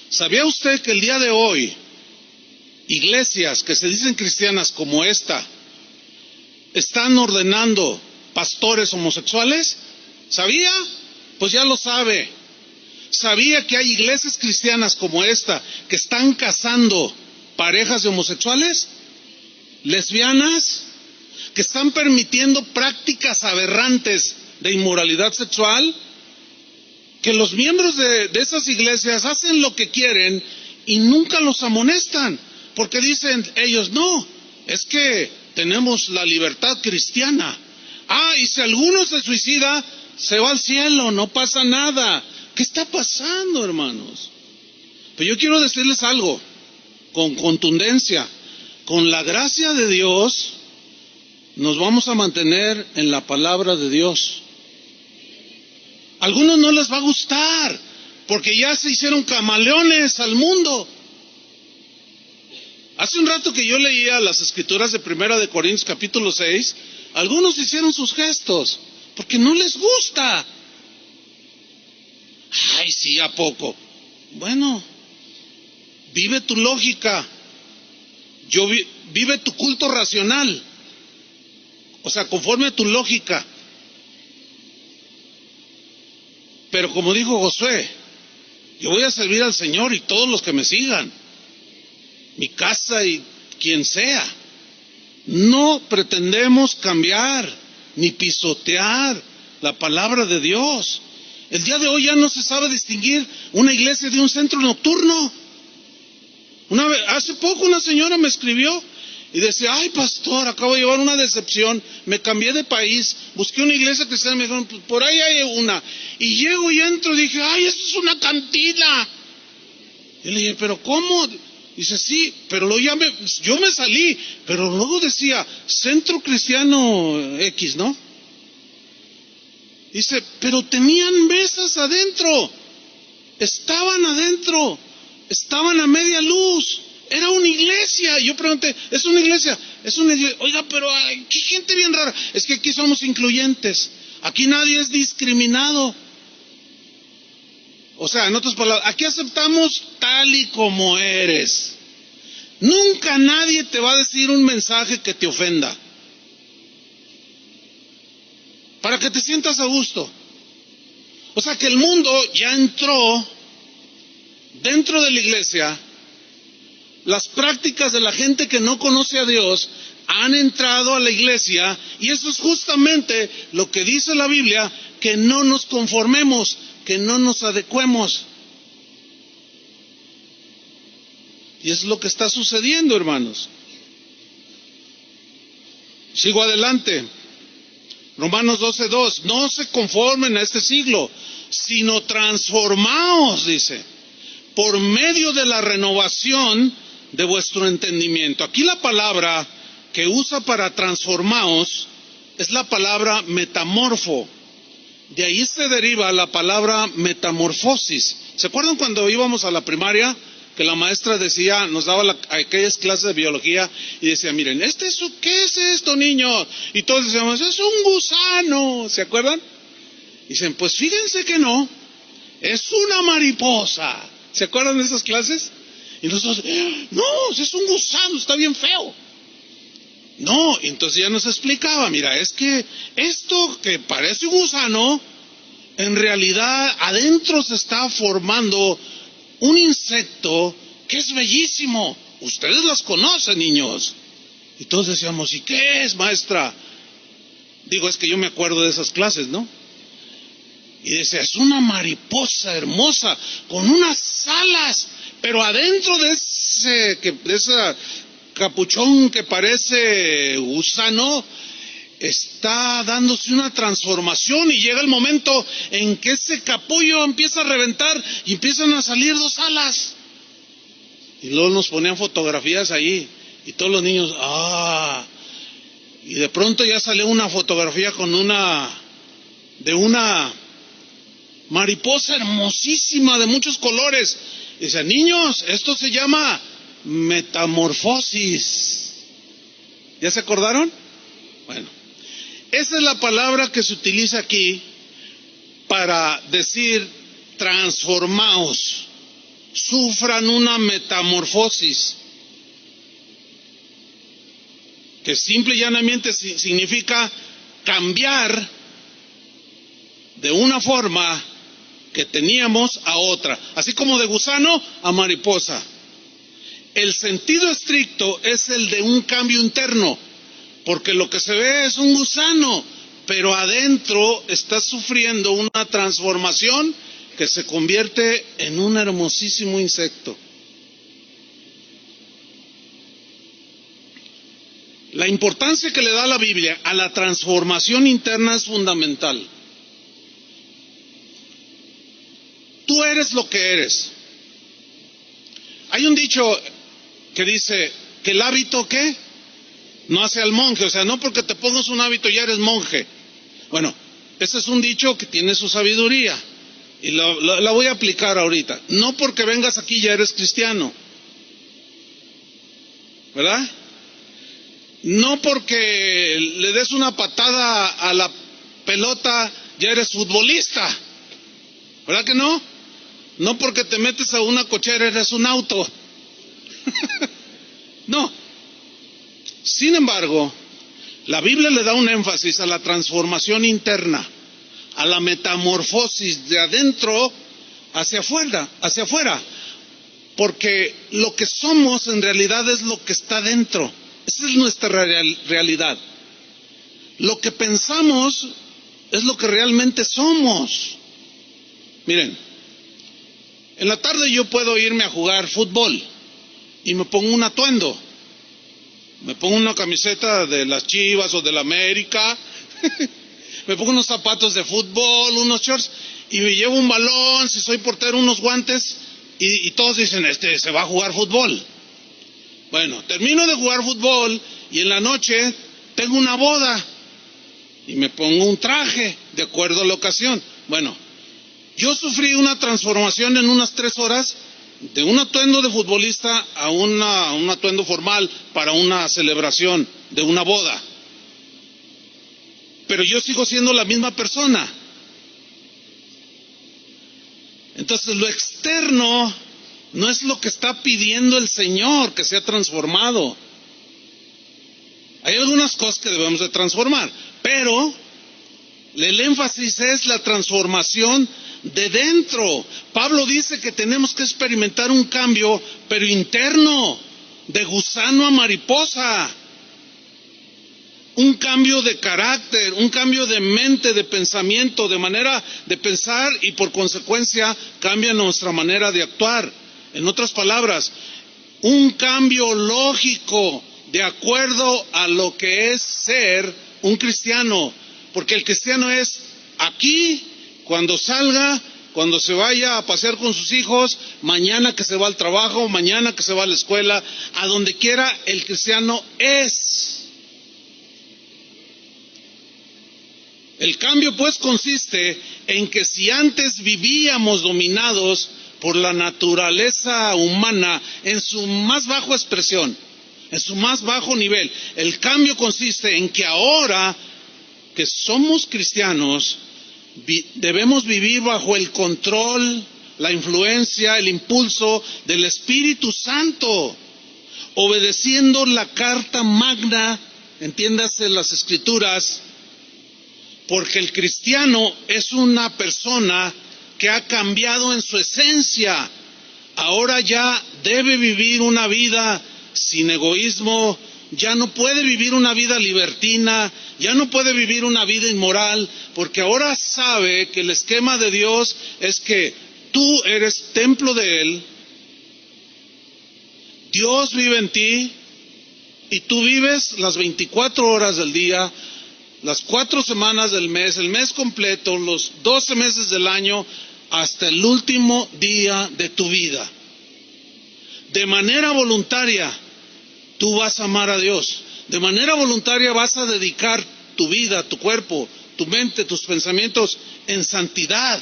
Speaker 1: ¿Sabía usted que el día de hoy iglesias que se dicen cristianas como esta están ordenando pastores homosexuales? ¿Sabía? Pues ya lo sabe. ¿Sabía que hay iglesias cristianas como esta que están casando parejas de homosexuales, lesbianas, que están permitiendo prácticas aberrantes de inmoralidad sexual? Que los miembros de esas iglesias hacen lo que quieren y nunca los amonestan, porque dicen ellos, no, es que tenemos la libertad cristiana. Y si alguno se suicida, se va al cielo, no pasa nada. ¿Qué está pasando, hermanos? Pero yo quiero decirles algo con contundencia. Con la gracia de Dios nos vamos a mantener en la palabra de Dios. A algunos no les va a gustar porque ya se hicieron camaleones al mundo. Hace un rato que yo leía las escrituras de 1 Corintios capítulo 6, algunos hicieron sus gestos porque no les gusta. Ay, sí, ¿a poco? Bueno, vive tu lógica, vive tu culto racional, o sea, conforme a tu lógica. Pero como dijo Josué, yo voy a servir al Señor y todos los que me sigan, mi casa y quien sea. No pretendemos cambiar ni pisotear la palabra de Dios. El día de hoy ya no se sabe distinguir una iglesia de un centro nocturno. Hace poco una señora me escribió y decía, ay pastor, acabo de llevar una decepción, me cambié de país, busqué una iglesia cristiana, me dijeron, pues por ahí hay una. Y llego y entro y dije, ay, esto es una cantina. Y le dije, pero ¿cómo? Dice, sí, pero yo me salí, pero luego decía, Centro Cristiano X, ¿no? Dice, pero tenían mesas adentro, estaban a media luz, era una iglesia. Yo pregunté, ¿es una iglesia? Es una iglesia. Oiga, pero qué gente bien rara. Es que aquí somos incluyentes, aquí nadie es discriminado. O sea, en otras palabras, aquí aceptamos tal y como eres. Nunca nadie te va a decir un mensaje que te ofenda, para que te sientas a gusto. O sea que el mundo ya entró dentro de la iglesia. Las prácticas de la gente que no conoce a Dios han entrado a la iglesia, y eso es justamente lo que dice la Biblia, que no nos conformemos, que no nos adecuemos. Y es lo que está sucediendo, hermanos. Sigo adelante. Romanos 12:2. No se conformen a este siglo, sino transformaos, dice, por medio de la renovación de vuestro entendimiento. Aquí la palabra que usa para transformaos es la palabra metamorfo. De ahí se deriva la palabra metamorfosis. ¿Se acuerdan cuando íbamos a la primaria? Que la maestra decía, nos daba aquellas clases de biología y decía, miren, ¿qué es esto, niños? Y todos decíamos, es un gusano. ¿Se acuerdan? Dicen, pues fíjense que no, es una mariposa. ¿Se acuerdan de esas clases? Y nosotros, no, es un gusano, está bien feo. No, entonces ya nos explicaba, mira, es que esto que parece un gusano, en realidad adentro se está formando un insecto que es bellísimo. Ustedes las conocen, niños. Y todos decíamos, ¿y qué es, maestra? Digo, es que yo me acuerdo de esas clases, ¿no? Y decía, es una mariposa hermosa, con unas alas, pero adentro de ese capuchón que parece gusano, está dándose una transformación y llega el momento en que ese capullo empieza a reventar y empiezan a salir dos alas. Y luego nos ponían fotografías ahí y todos los niños, y de pronto ya salió una fotografía de una mariposa hermosísima de muchos colores. Y dice, niños, esto se llama metamorfosis. ¿Ya se acordaron? Bueno, esa es la palabra que se utiliza aquí para decir transformaos, sufran una metamorfosis, que simple y llanamente significa cambiar de una forma que teníamos a otra, así como de gusano a mariposa. El sentido estricto es el de un cambio interno, porque lo que se ve es un gusano, pero adentro está sufriendo una transformación que se convierte en un hermosísimo insecto. La importancia que le da la Biblia a la transformación interna es fundamental. Tú eres lo que eres. Hay un dicho que dice que el hábito, ¿qué? No hace al monje, o sea, no porque te pongas un hábito ya eres monje. Bueno, ese es un dicho que tiene su sabiduría y la voy a aplicar ahorita. No porque vengas aquí ya eres cristiano, ¿verdad? No porque le des una patada a la pelota ya eres futbolista, ¿verdad que no? No porque te metes a una cochera eres un auto. No. Sin embargo, la Biblia le da un énfasis a la transformación interna, a la metamorfosis de adentro hacia afuera, porque lo que somos en realidad es lo que está dentro. Esa es nuestra realidad. Lo que pensamos es lo que realmente somos. Miren, en la tarde yo puedo irme a jugar fútbol y me pongo un atuendo. Me pongo una camiseta de las Chivas o de la América, me pongo unos zapatos de fútbol, unos shorts, y me llevo un balón, si soy portero, unos guantes, y todos dicen, se va a jugar fútbol. Bueno, termino de jugar fútbol, y en la noche tengo una boda, y me pongo un traje, de acuerdo a la ocasión. Bueno, yo sufrí una transformación en unas 3 horas, de un atuendo de futbolista a un atuendo formal para una celebración de una boda. Pero yo sigo siendo la misma persona. Entonces lo externo no es lo que está pidiendo el Señor que sea transformado. Hay algunas cosas que debemos de transformar, pero el énfasis es la transformación de dentro. Pablo dice que tenemos que experimentar un cambio, pero interno, de gusano a mariposa. Un cambio de carácter, un cambio de mente, de pensamiento, de manera de pensar, y por consecuencia cambia nuestra manera de actuar. En otras palabras, un cambio lógico de acuerdo a lo que es ser un cristiano, porque el cristiano es aquí, cuando salga, cuando se vaya a pasear con sus hijos, mañana que se va al trabajo, mañana que se va a la escuela, a donde quiera, el cristiano es. El cambio pues consiste en que si antes vivíamos dominados por la naturaleza humana en su más baja expresión, en su más bajo nivel, el cambio consiste en que ahora que somos cristianos, debemos vivir bajo el control, la influencia, el impulso del Espíritu Santo, obedeciendo la carta magna, entiéndase las Escrituras, porque el cristiano es una persona que ha cambiado en su esencia. Ahora ya debe vivir una vida sin egoísmo, ya no puede vivir una vida libertina, ya no puede vivir una vida inmoral, porque ahora sabe que el esquema de Dios es que tú eres templo de Él, Dios vive en ti y tú vives las 24 horas del día, las 4 semanas del mes, el mes completo, los 12 meses del año, hasta el último día de tu vida. De manera voluntaria, tú vas a amar a Dios. De manera voluntaria vas a dedicar tu vida, tu cuerpo, tu mente, tus pensamientos en santidad,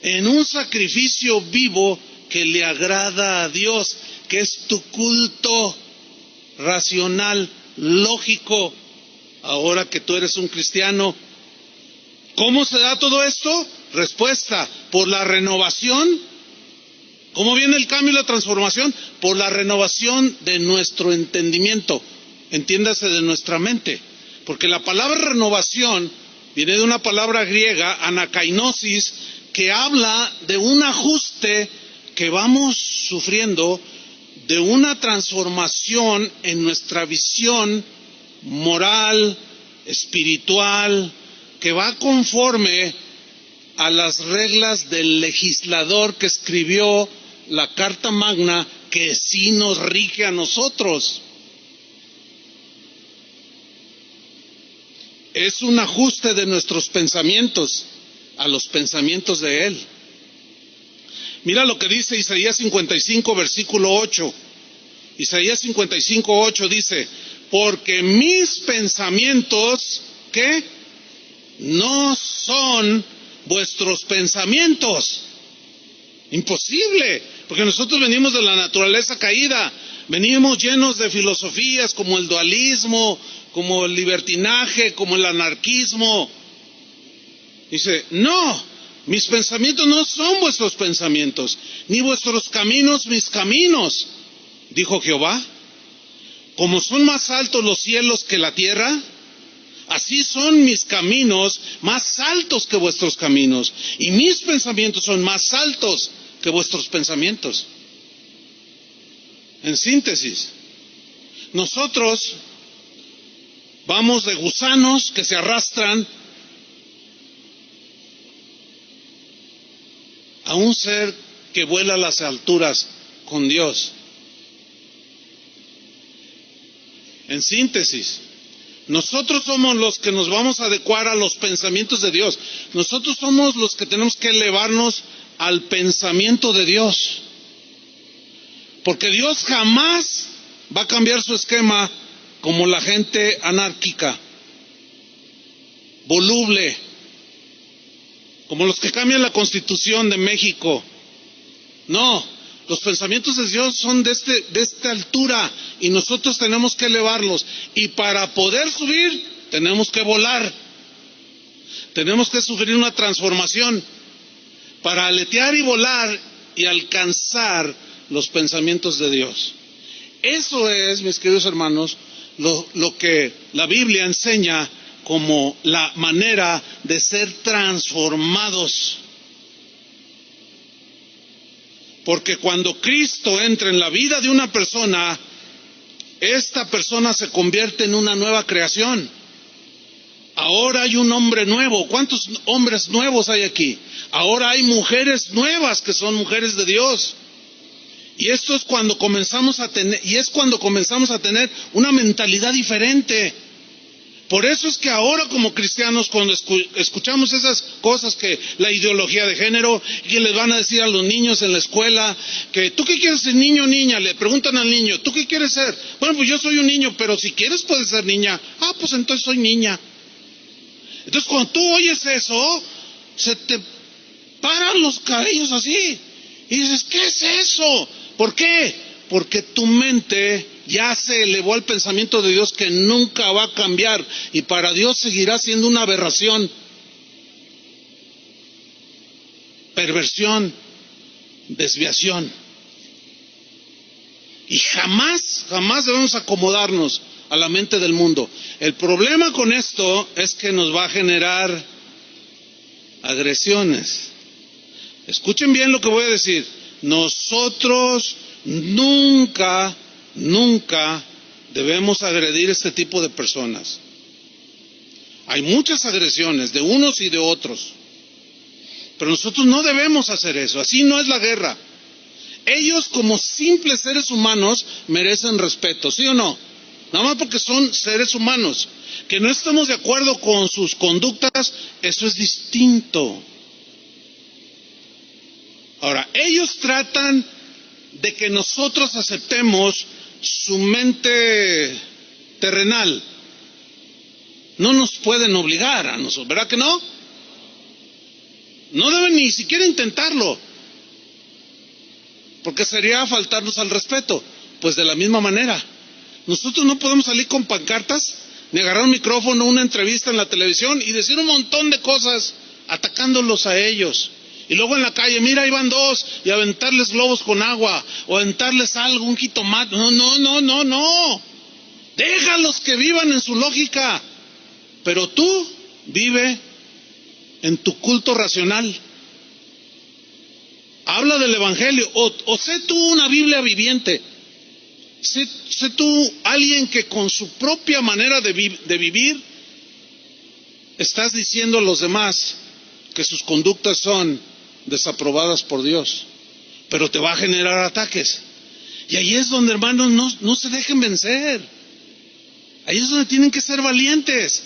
Speaker 1: en un sacrificio vivo que le agrada a Dios, que es tu culto racional, lógico, ahora que tú eres un cristiano. ¿Cómo se da todo esto? Respuesta: por la renovación. ¿Cómo viene el cambio y la transformación? Por la renovación de nuestro entendimiento, entiéndase, de nuestra mente. Porque la palabra renovación viene de una palabra griega, anakainosis, que habla de un ajuste que vamos sufriendo, de una transformación en nuestra visión moral, espiritual, que va conforme a las reglas del legislador que escribió la Carta Magna, que sí nos rige a nosotros. Es un ajuste de nuestros pensamientos a los pensamientos de Él. Mira lo que dice Isaías 55, versículo 8. Isaías 55, 8 dice: porque mis pensamientos, ¿qué? No son vuestros pensamientos. Imposible, porque nosotros venimos de la naturaleza caída, venimos llenos de filosofías como el dualismo, como el libertinaje, como el anarquismo. Dice: no, mis pensamientos no son vuestros pensamientos, ni vuestros caminos mis caminos, dijo Jehová. Como son más altos los cielos que la tierra, así son mis caminos más altos que vuestros caminos, y mis pensamientos son más altos que vuestros pensamientos. En síntesis, nosotros vamos de gusanos que se arrastran a un ser que vuela a las alturas con Dios. En síntesis, nosotros somos los que nos vamos a adecuar a los pensamientos de Dios. Nosotros somos los que tenemos que elevarnos al pensamiento de Dios. Porque Dios jamás va a cambiar su esquema como la gente anárquica, voluble, como los que cambian la Constitución de México. No. Los pensamientos de Dios son de esta altura y nosotros tenemos que elevarlos. Y para poder subir, tenemos que volar. Tenemos que sufrir una transformación para aletear y volar y alcanzar los pensamientos de Dios. Eso es, mis queridos hermanos, lo que la Biblia enseña como la manera de ser transformados. Porque cuando Cristo entra en la vida de una persona, esta persona se convierte en una nueva creación. Ahora hay un hombre nuevo. ¿Cuántos hombres nuevos hay aquí? Ahora hay mujeres nuevas que son mujeres de Dios. Y esto es cuando comenzamos a tener una mentalidad diferente. Por eso es que ahora como cristianos, cuando escuchamos esas cosas, que la ideología de género, que les van a decir a los niños en la escuela, que ¿tú qué quieres ser, niño o niña? Le preguntan al niño, ¿tú qué quieres ser? Bueno, pues yo soy un niño, pero si quieres puedes ser niña. Ah, pues entonces soy niña. Entonces cuando tú oyes eso, se te paran los cabellos así. Y dices, ¿qué es eso? ¿Por qué? Porque tu mente ya se elevó al pensamiento de Dios, que nunca va a cambiar, y para Dios seguirá siendo una aberración, perversión, desviación. Y jamás debemos acomodarnos a la mente del mundo. El problema con esto es que nos va a generar agresiones. Escuchen bien lo que voy a decir. Nosotros nunca debemos agredir este tipo de personas. Hay muchas agresiones de unos y de otros, pero nosotros no debemos hacer eso. Así no es la guerra. Ellos, como simples seres humanos, merecen respeto, ¿sí o no? Nada más porque son seres humanos. Que no estamos de acuerdo con sus conductas, eso es distinto. Ahora, ellos tratan de que nosotros aceptemos su mente terrenal. No nos pueden obligar a nosotros, ¿verdad que no? No deben ni siquiera intentarlo, porque sería faltarnos al respeto. Pues de la misma manera, nosotros no podemos salir con pancartas, ni agarrar un micrófono, una entrevista en la televisión y decir un montón de cosas atacándolos a ellos. Y luego en la calle, mira, ahí van dos, y aventarles globos con agua, o aventarles algo, un jitomate. No. Déjalos que vivan en su lógica. Pero tú vive en tu culto racional. Habla del evangelio, o sé tú una Biblia viviente. Sé tú alguien que con su propia manera de vivir estás diciendo a los demás que sus conductas son desaprobadas por Dios, pero te va a generar ataques. Y ahí es donde, hermanos, no se dejen vencer. Ahí es donde tienen que ser valientes,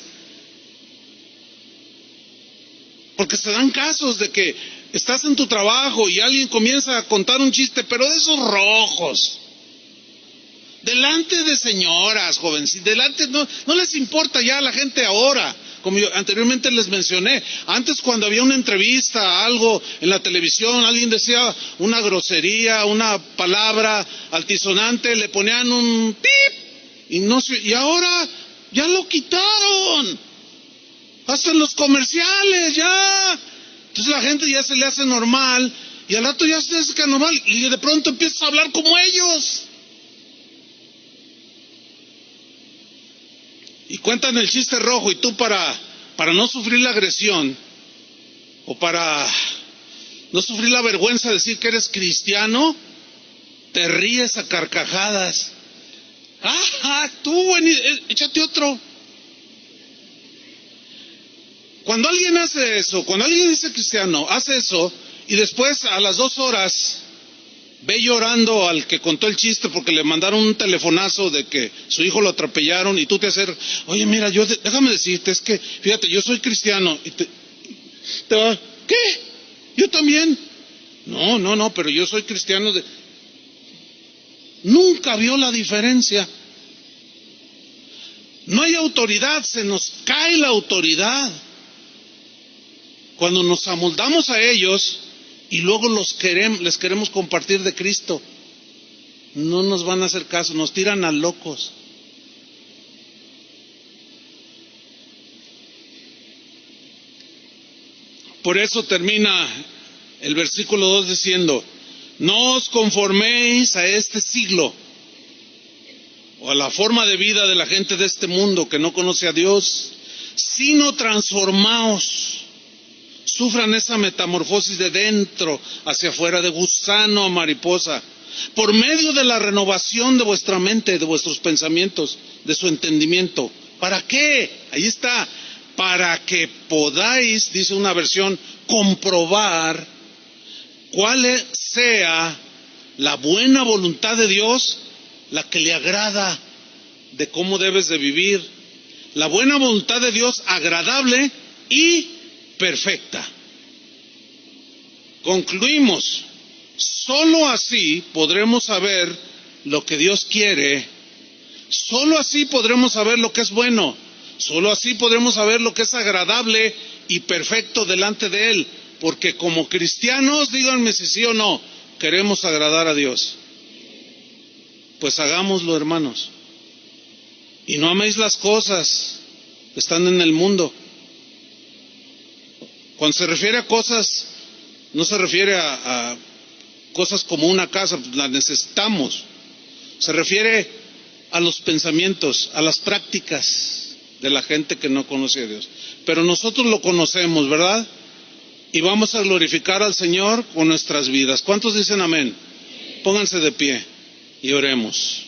Speaker 1: porque se dan casos de que estás en tu trabajo y alguien comienza a contar un chiste, pero de esos rojos, delante de señoras, jovencitas, delante, no les importa ya a la gente ahora. Como yo anteriormente les mencioné, antes cuando había una entrevista, algo en la televisión, alguien decía una grosería, una palabra altisonante, le ponían un pip, y ahora ya lo quitaron, hasta en los comerciales ya. Entonces la gente ya se le hace normal, y al rato ya se le hace normal, y de pronto empiezas a hablar como ellos. Y cuentan el chiste rojo, y tú para no sufrir la agresión, o para no sufrir la vergüenza de decir que eres cristiano, te ríes a carcajadas. Tú, échate otro. Cuando alguien hace eso, cuando alguien dice cristiano, hace eso, y después a las 2 horas ve llorando al que contó el chiste porque le mandaron un telefonazo de que su hijo lo atropellaron, y tú te haces, oye, mira, déjame decirte, es que, fíjate, yo soy cristiano, y te va, ¿qué? ¿Yo también? No, pero yo soy cristiano Nunca vio la diferencia. No hay autoridad, se nos cae la autoridad cuando nos amoldamos a ellos y luego les queremos compartir de Cristo. No nos van a hacer caso, nos tiran a locos. Por eso termina el versículo 2 diciendo, no os conforméis a este siglo, o a la forma de vida de la gente de este mundo que no conoce a Dios, sino transformaos. Sufran esa metamorfosis de dentro hacia afuera, de gusano a mariposa, por medio de la renovación de vuestra mente, de vuestros pensamientos, de su entendimiento. ¿Para qué? Ahí está. Para que podáis, dice una versión, comprobar cuál sea la buena voluntad de Dios, la que le agrada de cómo debes de vivir. La buena voluntad de Dios agradable y perfecta. Concluimos, solo así podremos saber lo que Dios quiere, solo así podremos saber lo que es bueno, solo así podremos saber lo que es agradable y perfecto delante de Él, porque como cristianos, díganme si sí o no, queremos agradar a Dios. Pues hagámoslo, hermanos. Y no améis las cosas que están en el mundo. Cuando se refiere a cosas, no se refiere a cosas como una casa, las necesitamos. Se refiere a los pensamientos, a las prácticas de la gente que no conoce a Dios. Pero nosotros lo conocemos, ¿verdad? Y vamos a glorificar al Señor con nuestras vidas. ¿Cuántos dicen amén? Pónganse de pie y oremos.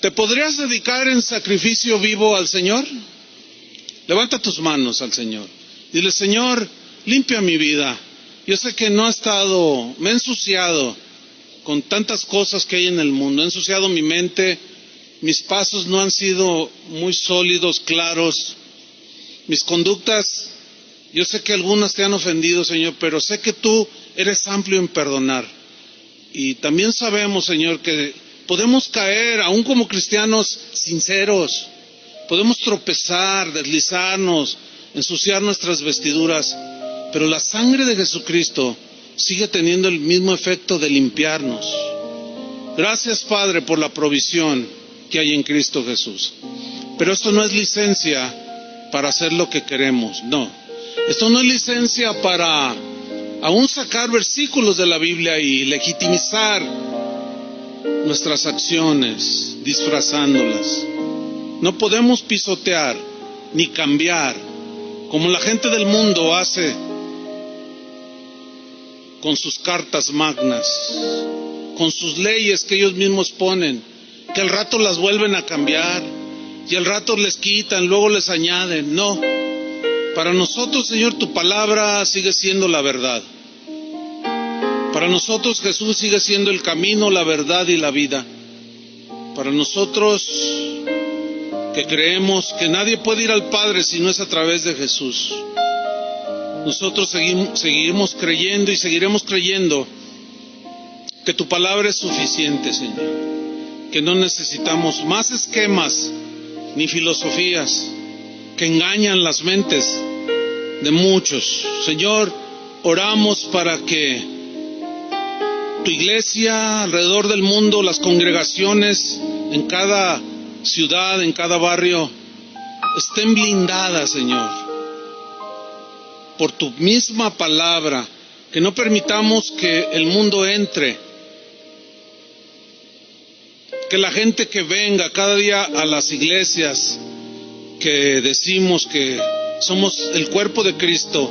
Speaker 1: ¿Te podrías dedicar en sacrificio vivo al Señor? Levanta tus manos al Señor. Dile, Señor, limpia mi vida. Yo sé que no he estado, me he ensuciado con tantas cosas que hay en el mundo. He ensuciado mi mente, mis pasos no han sido muy sólidos, claros. Mis conductas, yo sé que algunas te han ofendido, Señor, pero sé que tú eres amplio en perdonar. Y también sabemos, Señor, que podemos caer, aún como cristianos sinceros, podemos tropezar, deslizarnos, ensuciar nuestras vestiduras, pero la sangre de Jesucristo sigue teniendo el mismo efecto de limpiarnos. Gracias, Padre, por la provisión que hay en Cristo Jesús. Pero esto no es licencia para hacer lo que queremos, no. Esto no es licencia para aún sacar versículos de la Biblia y legitimizar nuestras acciones, disfrazándolas. No podemos pisotear ni cambiar como la gente del mundo hace con sus cartas magnas, con sus leyes que ellos mismos ponen, que al rato las vuelven a cambiar y al rato les quitan, luego les añaden. No, para nosotros, Señor, tu palabra sigue siendo la verdad. Para nosotros Jesús sigue siendo el camino, la verdad y la vida. Para nosotros que creemos que nadie puede ir al Padre si no es a través de Jesús, nosotros seguimos creyendo y seguiremos creyendo que tu palabra es suficiente, Señor. Que no necesitamos más esquemas ni filosofías que engañan las mentes de muchos. Señor, oramos para que tu iglesia alrededor del mundo, las congregaciones en cada ciudad, en cada barrio, estén blindadas, Señor, por tu misma palabra, que no permitamos que el mundo entre, que la gente que venga cada día a las iglesias, que decimos que somos el cuerpo de Cristo,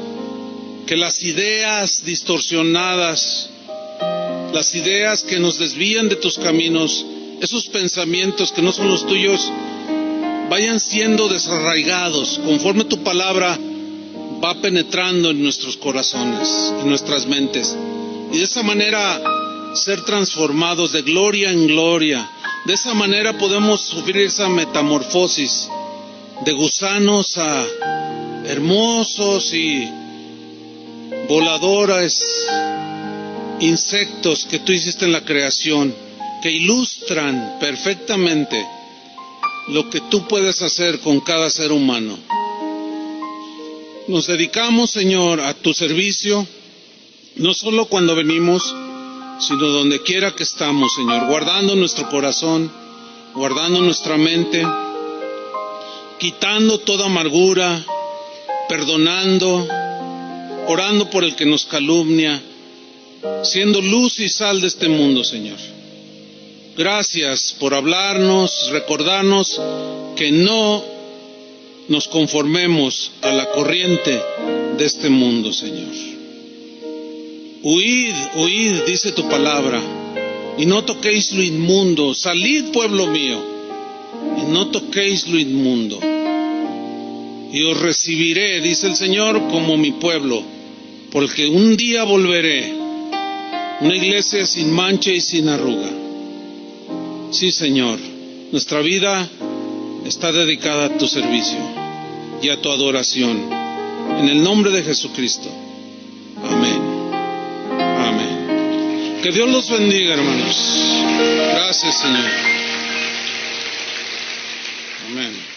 Speaker 1: que las ideas distorsionadas, las ideas que nos desvían de tus caminos, esos pensamientos que no son los tuyos, vayan siendo desarraigados conforme tu palabra va penetrando en nuestros corazones, en nuestras mentes, y de esa manera ser transformados de gloria en gloria. De esa manera podemos sufrir esa metamorfosis de gusanos a hermosos y voladores insectos que tú hiciste en la creación, que ilustran perfectamente lo que tú puedes hacer con cada ser humano. Nos dedicamos, Señor, a tu servicio, no solo cuando venimos, sino donde quiera que estamos, Señor, guardando nuestro corazón, guardando nuestra mente, quitando toda amargura, perdonando, orando por el que nos calumnia, siendo luz y sal de este mundo, Señor. Gracias por hablarnos, recordarnos que no nos conformemos a la corriente de este mundo, Señor. Huid, huid, dice tu palabra, y no toquéis lo inmundo. Salid, pueblo mío, y no toquéis lo inmundo. Y os recibiré, dice el Señor, como mi pueblo, porque un día volveré Una iglesia sin mancha y sin arruga. Sí, Señor, nuestra vida está dedicada a tu servicio y a tu adoración. En el nombre de Jesucristo. Amén. Amén. Que Dios los bendiga, hermanos. Gracias, Señor. Amén.